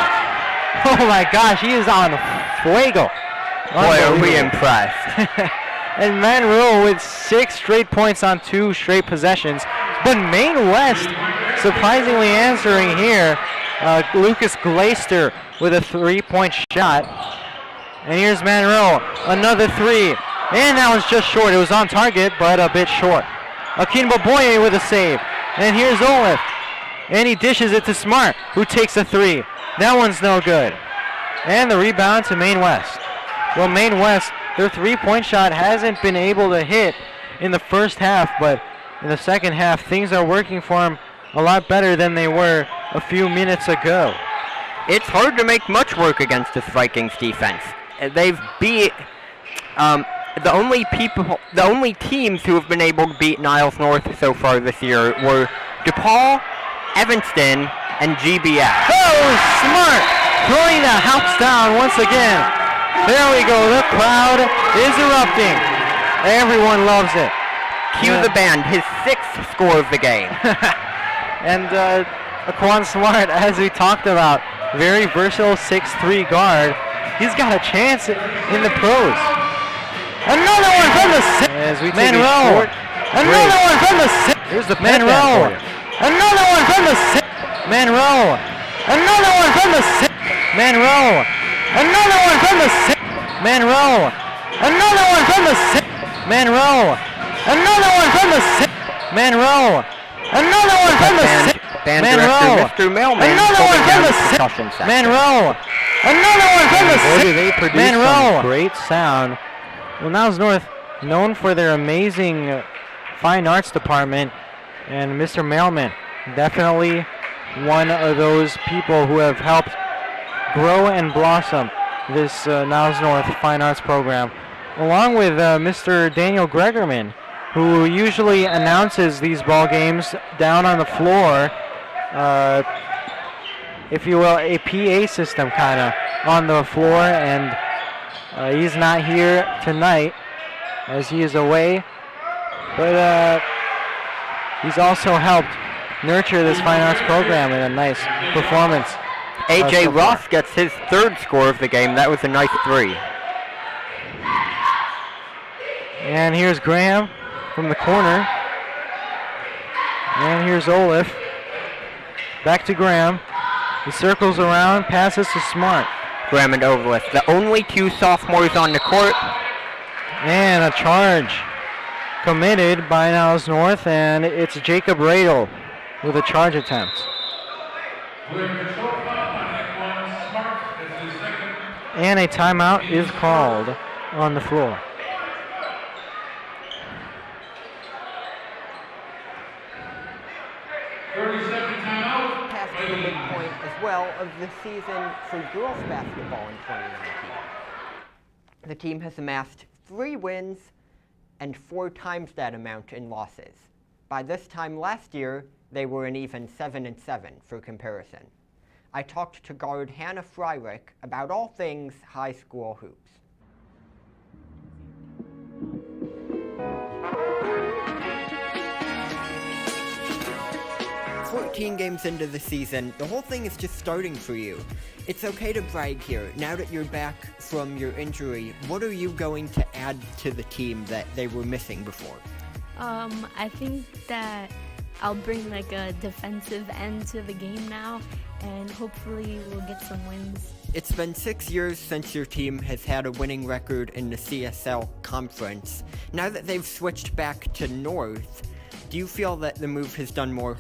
Oh my gosh, he is on fuego. Boy, are we impressed. And Monroe with 6 straight points on 2 straight possessions. But Maine West surprisingly answering here. Lucas Glaister with a 3-point shot. And here's Monroe, another three. And that was just short. It was on target, but a bit short. Akinbaboye with a save. And here's Olaf. And he dishes it to Smart, who takes a three. That one's no good. And the rebound to Maine West. Well, Maine West, their three-point shot hasn't been able to hit in the first half, but in the second half, things are working for them a lot better than they were a few minutes ago. It's hard to make much work against this Vikings defense. They've beat the only teams who have been able to beat Niles North so far this year were DePaul, Evanston, and GBS. Oh, Smart throwing the house down once again. There we go. The crowd is erupting. Everyone loves it. Cue the band. His sixth score of the game. And Aquan Smart, as we talked about, very versatile 6'3" guard. He's got a chance in the pros. Another one from the six. As we take a short Another one from the six. Here's the Monroe. Another one from the six. Monroe. Another one from the six. Monroe. Another one from the six. Monroe. Another one from the six. Monroe. Another one from the six. Monroe. Another one from the six. Band director, Mr. Mailman, another one from the six. section. Monroe. Another one from the six. Boy, do they produce some great sound. Well, Niles North, known for their amazing fine arts department, and Mr. Mailman, definitely one of those people who have helped grow and blossom this Niles North fine arts program, along with Mr. Daniel Gregerman, who usually announces these ball games down on the floor, if you will, a PA system kind of on the floor, and he's not here tonight as he is away, but he's also helped nurture this fine arts program in a nice performance. A.J. Ross gets his third score of the game. That was a nice three. And here's Graham from the corner. And here's Olaf. Back to Graham. He circles around, passes to Smart. Graham and Olaf, the only two sophomores on the court. And a charge committed by Niles North, and it's Jacob Riedel with a charge attempt. And a timeout is called on the floor. Past the midpoint as well of the season for girls basketball in 2019. The team has amassed 3 wins and 4 times that amount in losses. By this time last year, they were an even 7-7 for comparison. I talked to guard Hannah Freilich about all things high school hoops. "14 games into the season, the whole thing is just starting for you. It's okay to brag here. Now that you're back from your injury, what are you going to add to the team that they were missing before?" I think that I'll bring like a defensive end to the game now, and hopefully we'll get some wins. It's been 6 years since your team has had a winning record in the CSL conference. Now that they've switched back to North, do you feel that the move has done more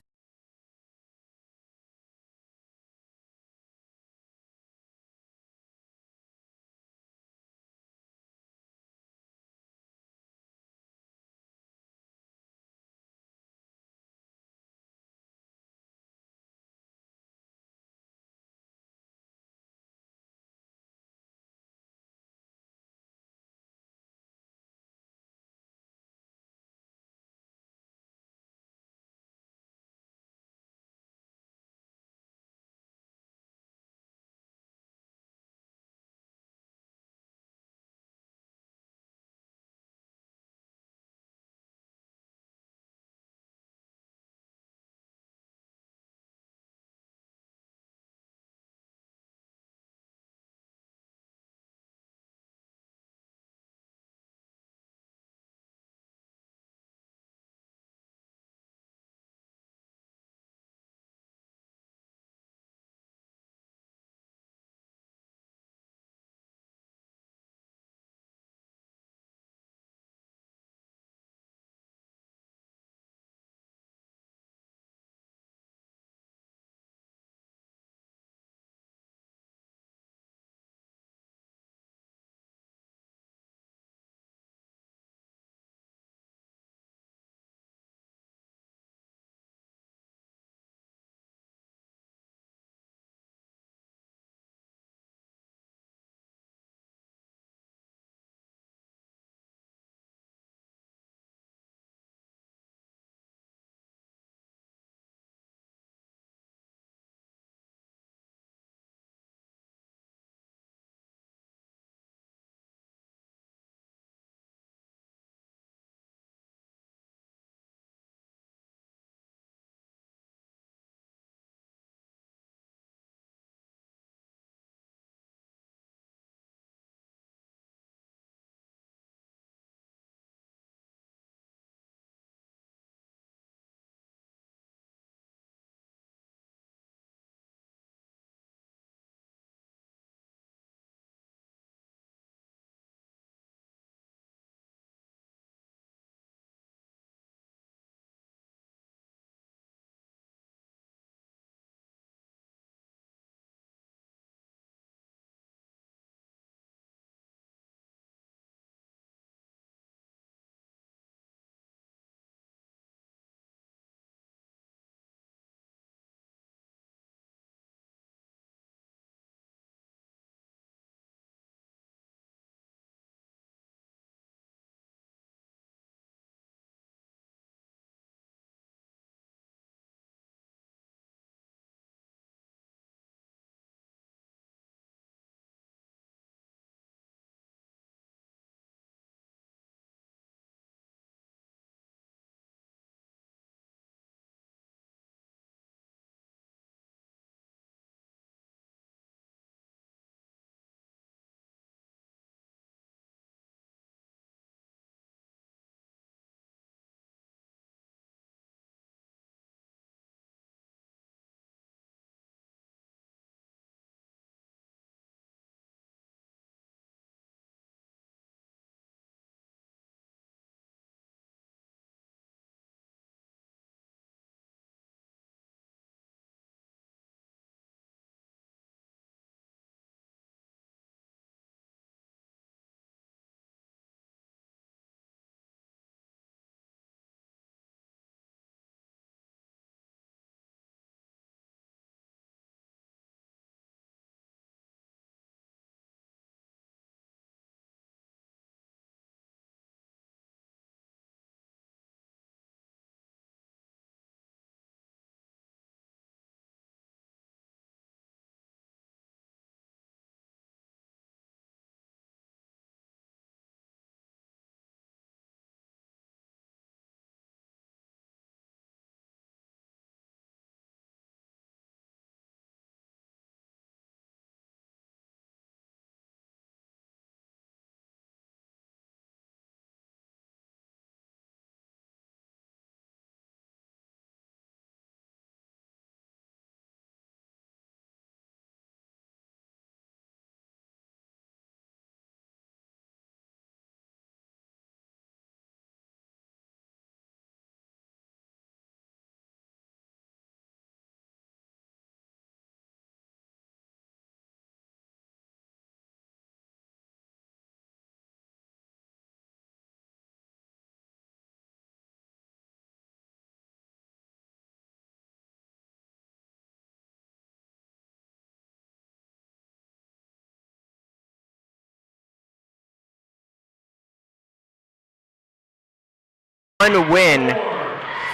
one win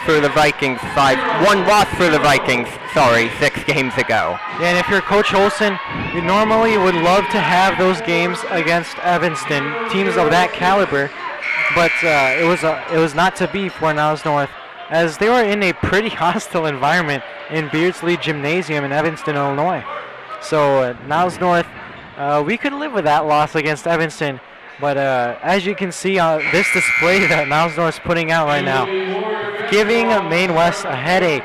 for the Vikings, one loss for the Vikings, 6 games ago. Yeah, and if you're Coach Olson, you normally would love to have those games against Evanston, teams of that caliber, but it was not to be for Niles North, as they were in a pretty hostile environment in Beardsley Gymnasium in Evanston, Illinois. So Niles North, we could live with that loss against Evanston, but as you can see on this display that Niles North is putting out right now, giving Maine West a headache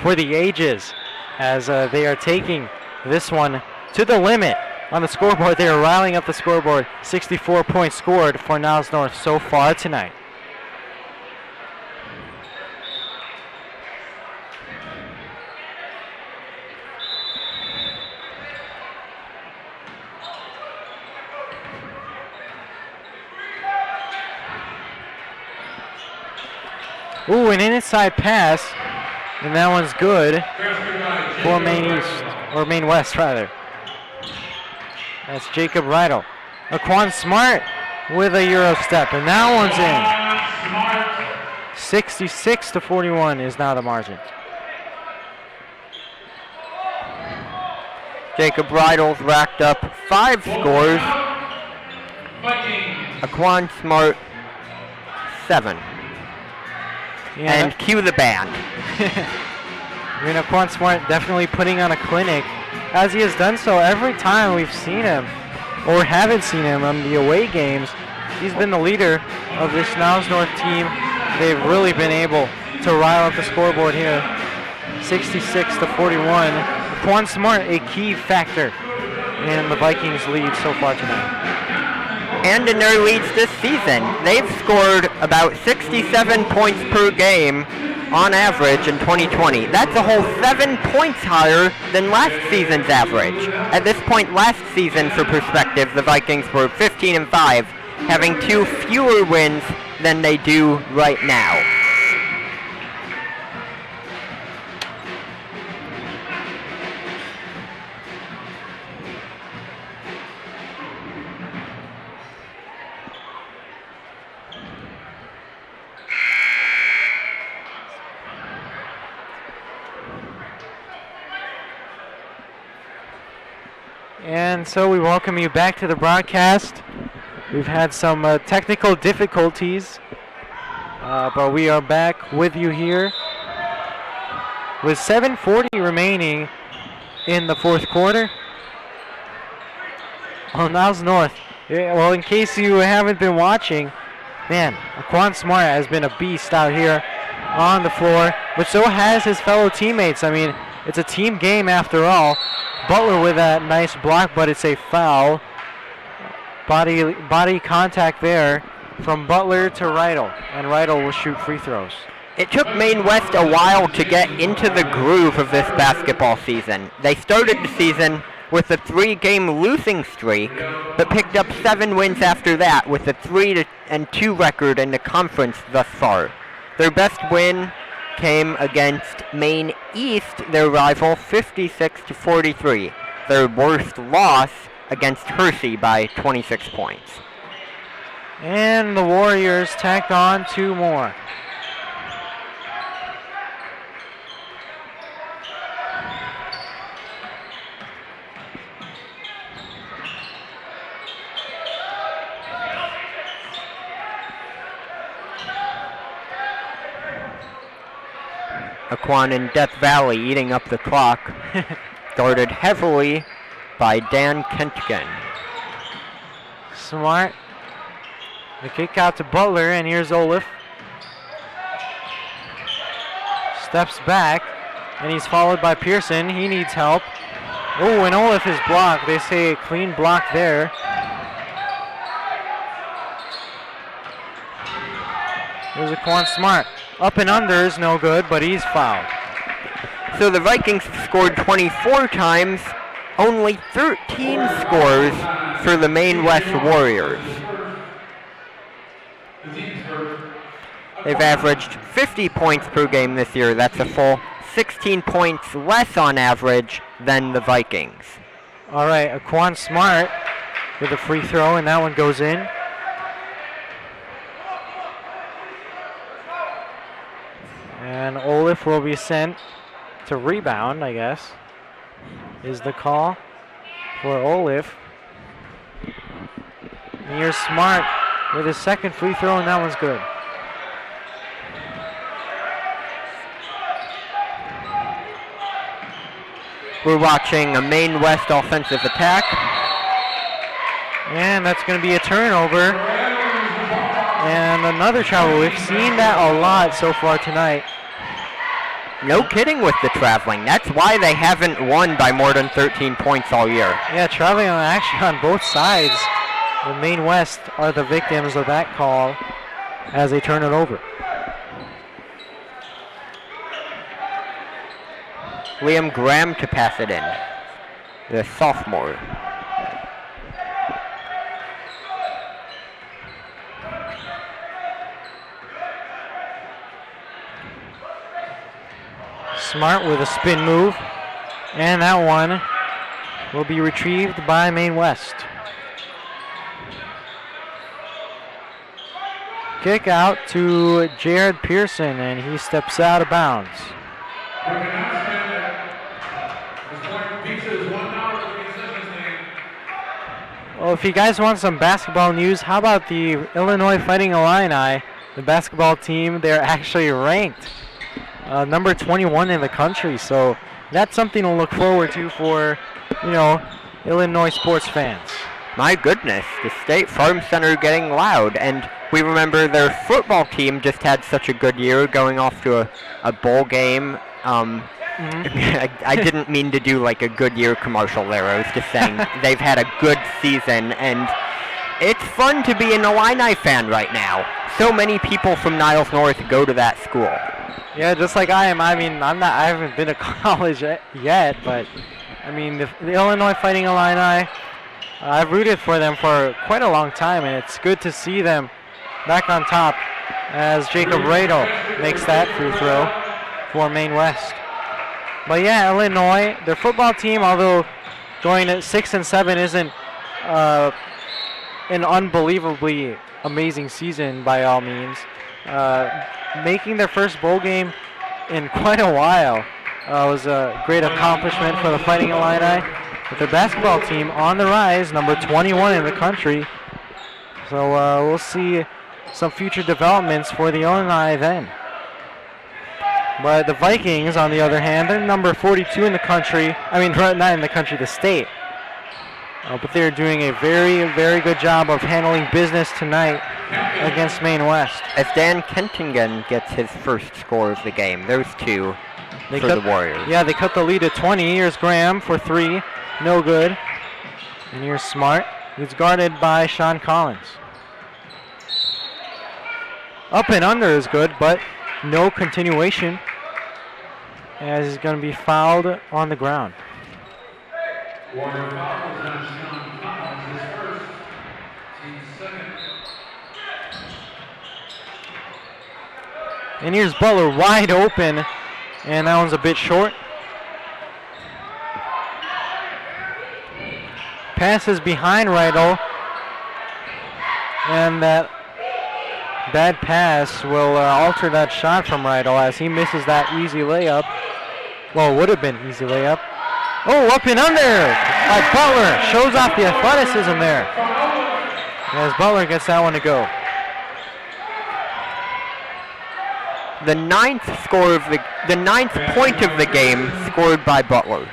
for the ages, as they are taking this one to the limit on the scoreboard. They are riling up the scoreboard. 64 points scored for Niles North so far tonight. Ooh, an inside pass, and that one's good for Maine East, or Maine West rather. That's Jacob Riedel. Aquan Smart with a Euro step, and that one's in. 66-41 is now the margin. Jacob Riedel's racked up 5 scores. Aquan Smart 7. Yeah. And cue the band. I mean, Aquan Smart definitely putting on a clinic, as he has done so every time we've seen him, or haven't seen him on the away games. He's been the leader of this Niles North team. They've really been able to rile up the scoreboard here. 66-41. Aquan Smart, a key factor in the Vikings' lead so far tonight. And in their leads this season, they've scored about 67 points per game on average in 2020. That's a whole 7 points higher than last season's average. At this point last season, for perspective, the Vikings were 15-5, having 2 fewer wins than they do right now. And so we welcome you back to the broadcast. We've had some technical difficulties, but we are back with you here with 7:40 remaining in the fourth quarter. Well, Niles North. Well, in case you haven't been watching, man, Aquan Smart has been a beast out here on the floor, but so has his fellow teammates. I mean, it's a team game after all. Butler with that nice block, but it's a foul. Body contact there from Butler to Riedel, and Riedel will shoot free throws. It took Maine West a while to get into the groove of this basketball season. They started the season with a 3-game losing streak, but picked up 7 wins after that with a 3-2 record in the conference thus far. Their best win came against Maine East, their rival, 56-43. Their worst loss against Hershey by 26 points. And the Warriors tack on 2 more. Aquan in Death Valley eating up the clock, guarded heavily by Dan Kentgen. Smart. The kick out to Butler, and here's Olaf. Steps back, and he's followed by Pearson. He needs help. Oh, and Olaf is blocked. They say a clean block there. Here's Aquan Smart. Up and under is no good, but he's fouled. So the Vikings scored 24 times, only 13 scores for the Maine West Warriors. They've averaged 50 points per game this year. That's a full 16 points less on average than the Vikings. All right, Aquan Smart with a free throw, and that one goes in. And Olaf will be sent to rebound, I guess, is the call for Olaf. And here's Smart with his second free throw, and that one's good. We're watching a Maine West offensive attack. And that's going to be a turnover. And another travel. We've seen that a lot so far tonight. No kidding with the traveling. That's why they haven't won by more than 13 points all year. Yeah, traveling actually on both sides. The Maine West are the victims of that call as they turn it over. Liam Graham to pass it in, the sophomore. Smart with a spin move, and that one will be retrieved by Maine West. Kick out to Jared Pearson, and he steps out of bounds. Well, if you guys want some basketball news, how about the Illinois Fighting Illini, the basketball team? They're actually ranked number 21 in the country, so that's something to look forward to for, Illinois sports fans. My goodness, the State Farm Center getting loud, and we remember their football team just had such a good year going off to a bowl game. I didn't mean to do like a Goodyear commercial there. I was just saying they've had a good season, and it's fun to be an Illini fan right now. So many people from Niles North go to that school. Yeah, just like I am. I mean, I haven't been to college yet, but I mean, the Illinois Fighting Illini, I've rooted for them for quite a long time, and it's good to see them back on top as Jacob Riedel makes that free throw for Maine West. But yeah, Illinois, their football team, although going at 6-7 isn't an unbelievably amazing season by all means. Making their first bowl game in quite a while was a great accomplishment for the Fighting Illini. With their basketball team on the rise, number 21 in the country. So we'll see some future developments for the Illini then. But the Vikings, on the other hand, they're number 42 in the country. I mean, not in the country, the state. But they're doing a very, very good job of handling business tonight against Maine West. As Dan Kentingen gets his first score of the game, those two for the Warriors. Yeah, they cut the lead to 20. Here's Graham for three. No good. And here's Smart, who's guarded by Sean Collins. Up and under is good, but no continuation, as he's going to be fouled on the ground. Warrior foul is on Sean Collins, his first, team second. And here's Butler wide open, and that one's a bit short. Passes behind Riedel, and that bad pass will alter that shot from Riedel as he misses that easy layup. Well, it would have been easy layup. Oh, up and under by Butler. Shows off the athleticism there. As Butler gets that one to go. The ninth point of the game scored by Butler.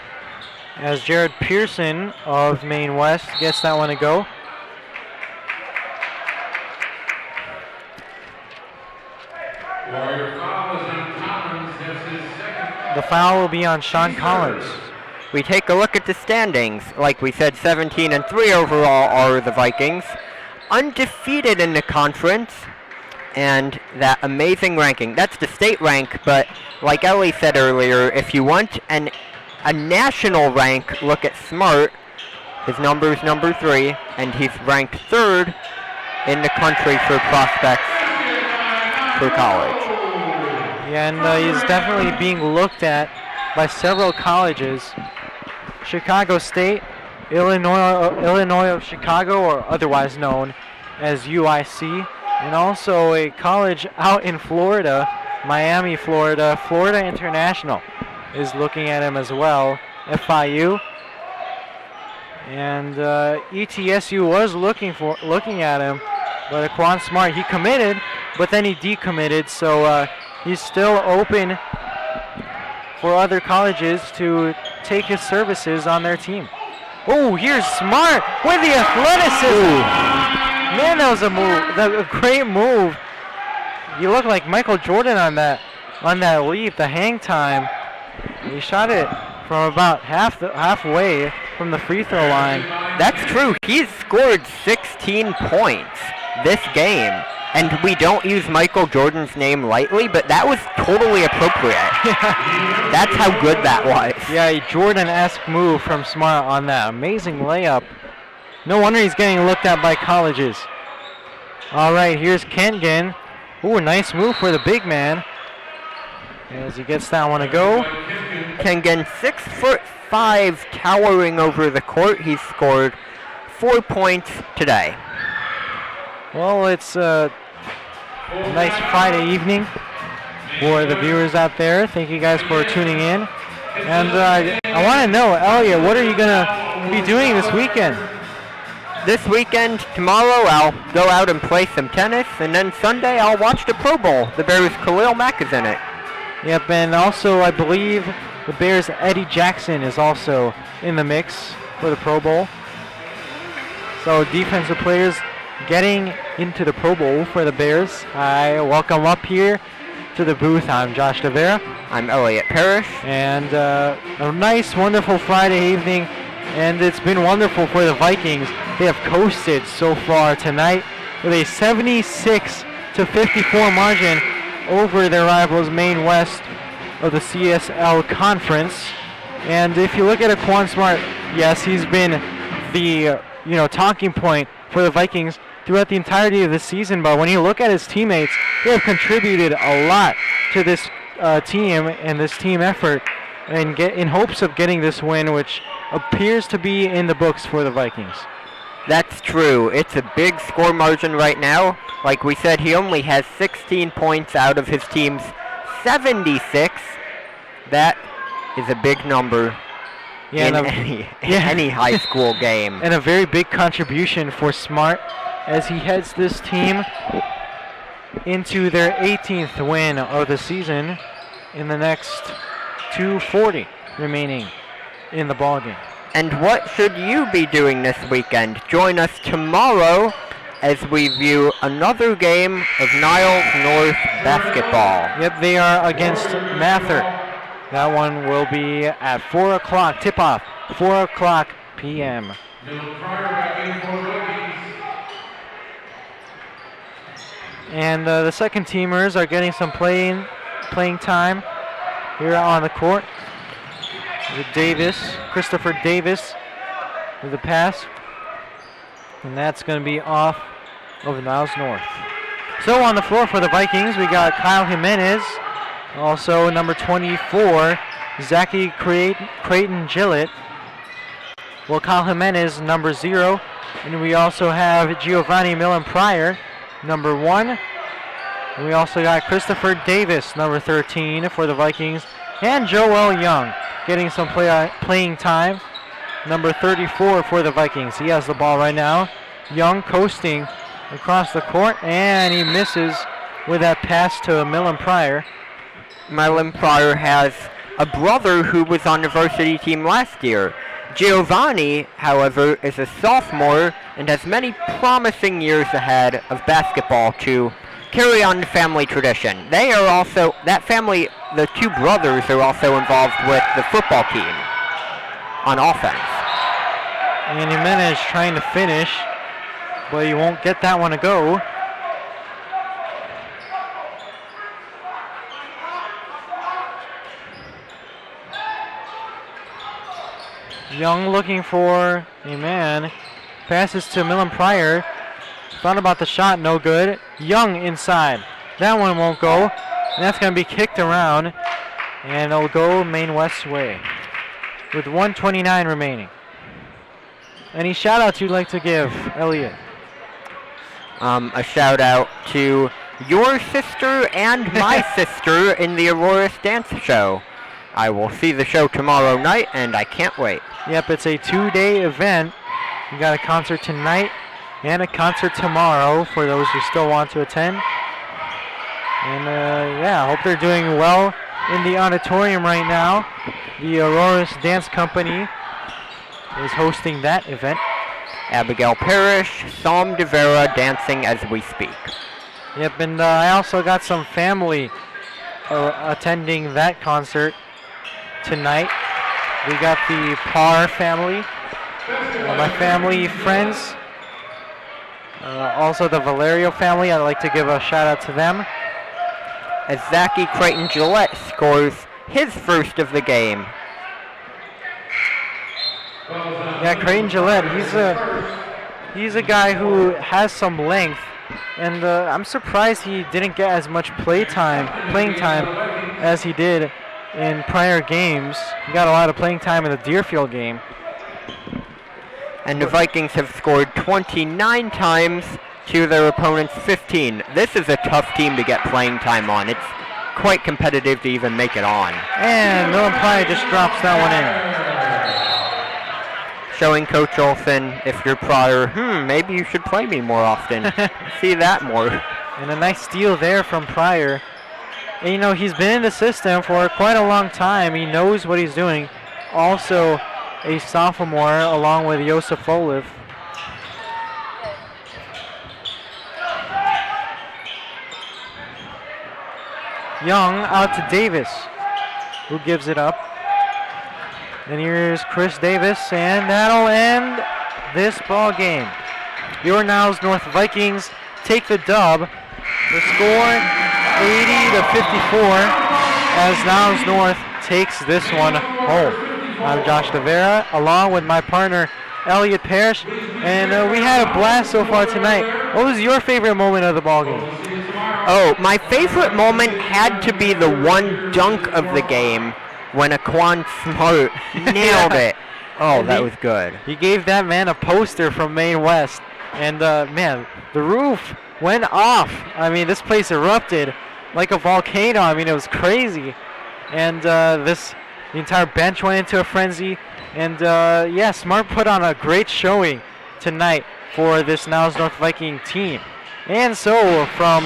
As Jared Pearson of Maine West gets that one to go. Warrior foul is on Collins, that's his second. The foul will be on Sean Collins. We take a look at the standings. Like we said, 17-3 overall are the Vikings. Undefeated in the conference. And that amazing ranking. That's the state rank, but like Ellie said earlier, if you want a national rank, look at Smart. His number is number 3, and he's ranked 3rd in the country for prospects for college. Yeah, and he's definitely being looked at by several colleges. Chicago State, Illinois of Chicago, or otherwise known as UIC, and also a college out in Florida Miami, Florida. Florida International is looking at him as well. FIU. And ETSU was looking at him, but Quan Smart, he committed, but then he decommitted, so he's still open for other colleges to take his services on their team. Oh, here's Smart with the athleticism. Man, that was a great move. You look like Michael Jordan on that leap, the hang time. He shot it from about halfway from the free throw line. That's true. He's scored 16 points this game. And we don't use Michael Jordan's name lightly, but that was totally appropriate. That's how good that was. Yeah, a Jordan-esque move from Smart on that amazing layup. No wonder he's getting looked at by colleges. All right, here's Kengan. Ooh, nice move for the big man. As he gets that one to go. Kengan, 6'5", towering over the court. He's scored 4 points today. Well, it's a nice Friday evening for the viewers out there. Thank you guys for tuning in. And I want to know, Elliot, what are you going to be doing this weekend? This weekend, tomorrow, I'll go out and play some tennis, and then Sunday I'll watch the Pro Bowl. The Bears' Khalil Mack is in it. Yep, and also I believe the Bears' Eddie Jackson is also in the mix for the Pro Bowl. So defensive players getting into the Pro Bowl for the Bears. I welcome up here to the booth. I'm Josh DeVera. I'm Elliot Parrish. And a nice, wonderful Friday evening. And it's been wonderful for the Vikings. They have coasted so far tonight with a 76-54 margin over their rivals, Maine West of the CSL Conference. And if you look at Quan Smart, yes, he's been the talking point for the Vikings throughout the entirety of the season, but when you look at his teammates, they have contributed a lot to this team and this team effort, and in hopes of getting this win, which appears to be in the books for the Vikings. That's true. It's a big score margin right now. Like we said, he only has 16 points out of his team's 76. That is a big number. In any high school game. And a very big contribution for Smart as he heads this team into their 18th win of the season in the next 2:40 remaining in the ballgame. And what should you be doing this weekend? Join us tomorrow as we view another game of Niles North basketball. Yep, they are against Mather. That one will be at 4 o'clock, tip-off, 4 o'clock p.m. And the second teamers are getting some playing time here on the court. With Christopher Davis with the pass. And that's going to be off of Niles North. So on the floor for the Vikings, we got Kyle Jimenez. Also, number 24, Zachy Creighton Gillett. Well, Kyle Jimenez, number 0. And we also have Giovanni Millen Pryor, number 1. And we also got Christopher Davis, number 13 for the Vikings. And Joel Young getting some playing time, number 34 for the Vikings. He has the ball right now. Young coasting across the court, and he misses with that pass to Millen Pryor. Millen Pryor has a brother who was on the varsity team last year. Giovanni, however, is a sophomore and has many promising years ahead of basketball to carry on the family tradition. They are also, that family, the two brothers are also involved with the football team on offense. And Jimenez trying to finish, but he won't get that one to go. Young looking for a man. Passes to Millen Pryor. Thought about the shot, no good. Young inside. That one won't go. And that's going to be kicked around. And it'll go Maine West's way. With 1:29 remaining. Any shout outs you'd like to give, Elliot? A shout out to your sister and my sister in the Aurora's Dance Show. I will see the show tomorrow night, and I can't wait. Yep, it's a 2-day event. You got a concert tonight and a concert tomorrow for those who still want to attend. And yeah, I hope they're doing well in the auditorium right now. The Aurora's Dance Company is hosting that event. Abigail Parrish, Psalm de Vera dancing as we speak. Yep, and I also got some family attending that concert tonight. We got the Parr family, my family, friends, also the Valerio family. I'd like to give a shout out to them. As Zachy Creighton Gillette scores his first of the game. Yeah, Creighton Gillette, he's a guy who has some length, and I'm surprised he didn't get as much playing time as he did in prior games. He got a lot of playing time in the Deerfield game. And the Vikings have scored 29 times to their opponent's 15. This is a tough team to get playing time on. It's quite competitive to even make it on. And Nolan Pryor just drops that one in. Showing Coach Olsen, if you're Pryor, maybe you should play me more often. See that more. And a nice steal there from Pryor. And, you know, he's been in the system for quite a long time. He knows what he's doing. Also a sophomore along with Josef Olive. Young out to Davis, who gives it up. And here's Chris Davis, and that'll end this ball game. Your Niles North Vikings take the dub. The score 80-54 as Niles North takes this one home. I'm Josh Devera, along with my partner Elliot Parrish, and we had a blast so far tonight. What was your favorite moment of the ball game? Oh, my favorite moment had to be the one dunk of the game when Aquan Smart nailed it. Oh, that was good. He gave that man a poster from Maine West, and man, the roof went off. I mean, this place erupted like a volcano. I mean, it was crazy. And the entire bench went into a frenzy. And yeah, Smart put on a great showing tonight for this Niles North Viking team. And so from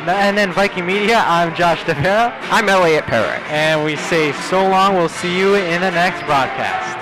NN Viking Media, I'm Josh DeVera. I'm Elliot Parrish. And we say so long. We'll see you in the next broadcast.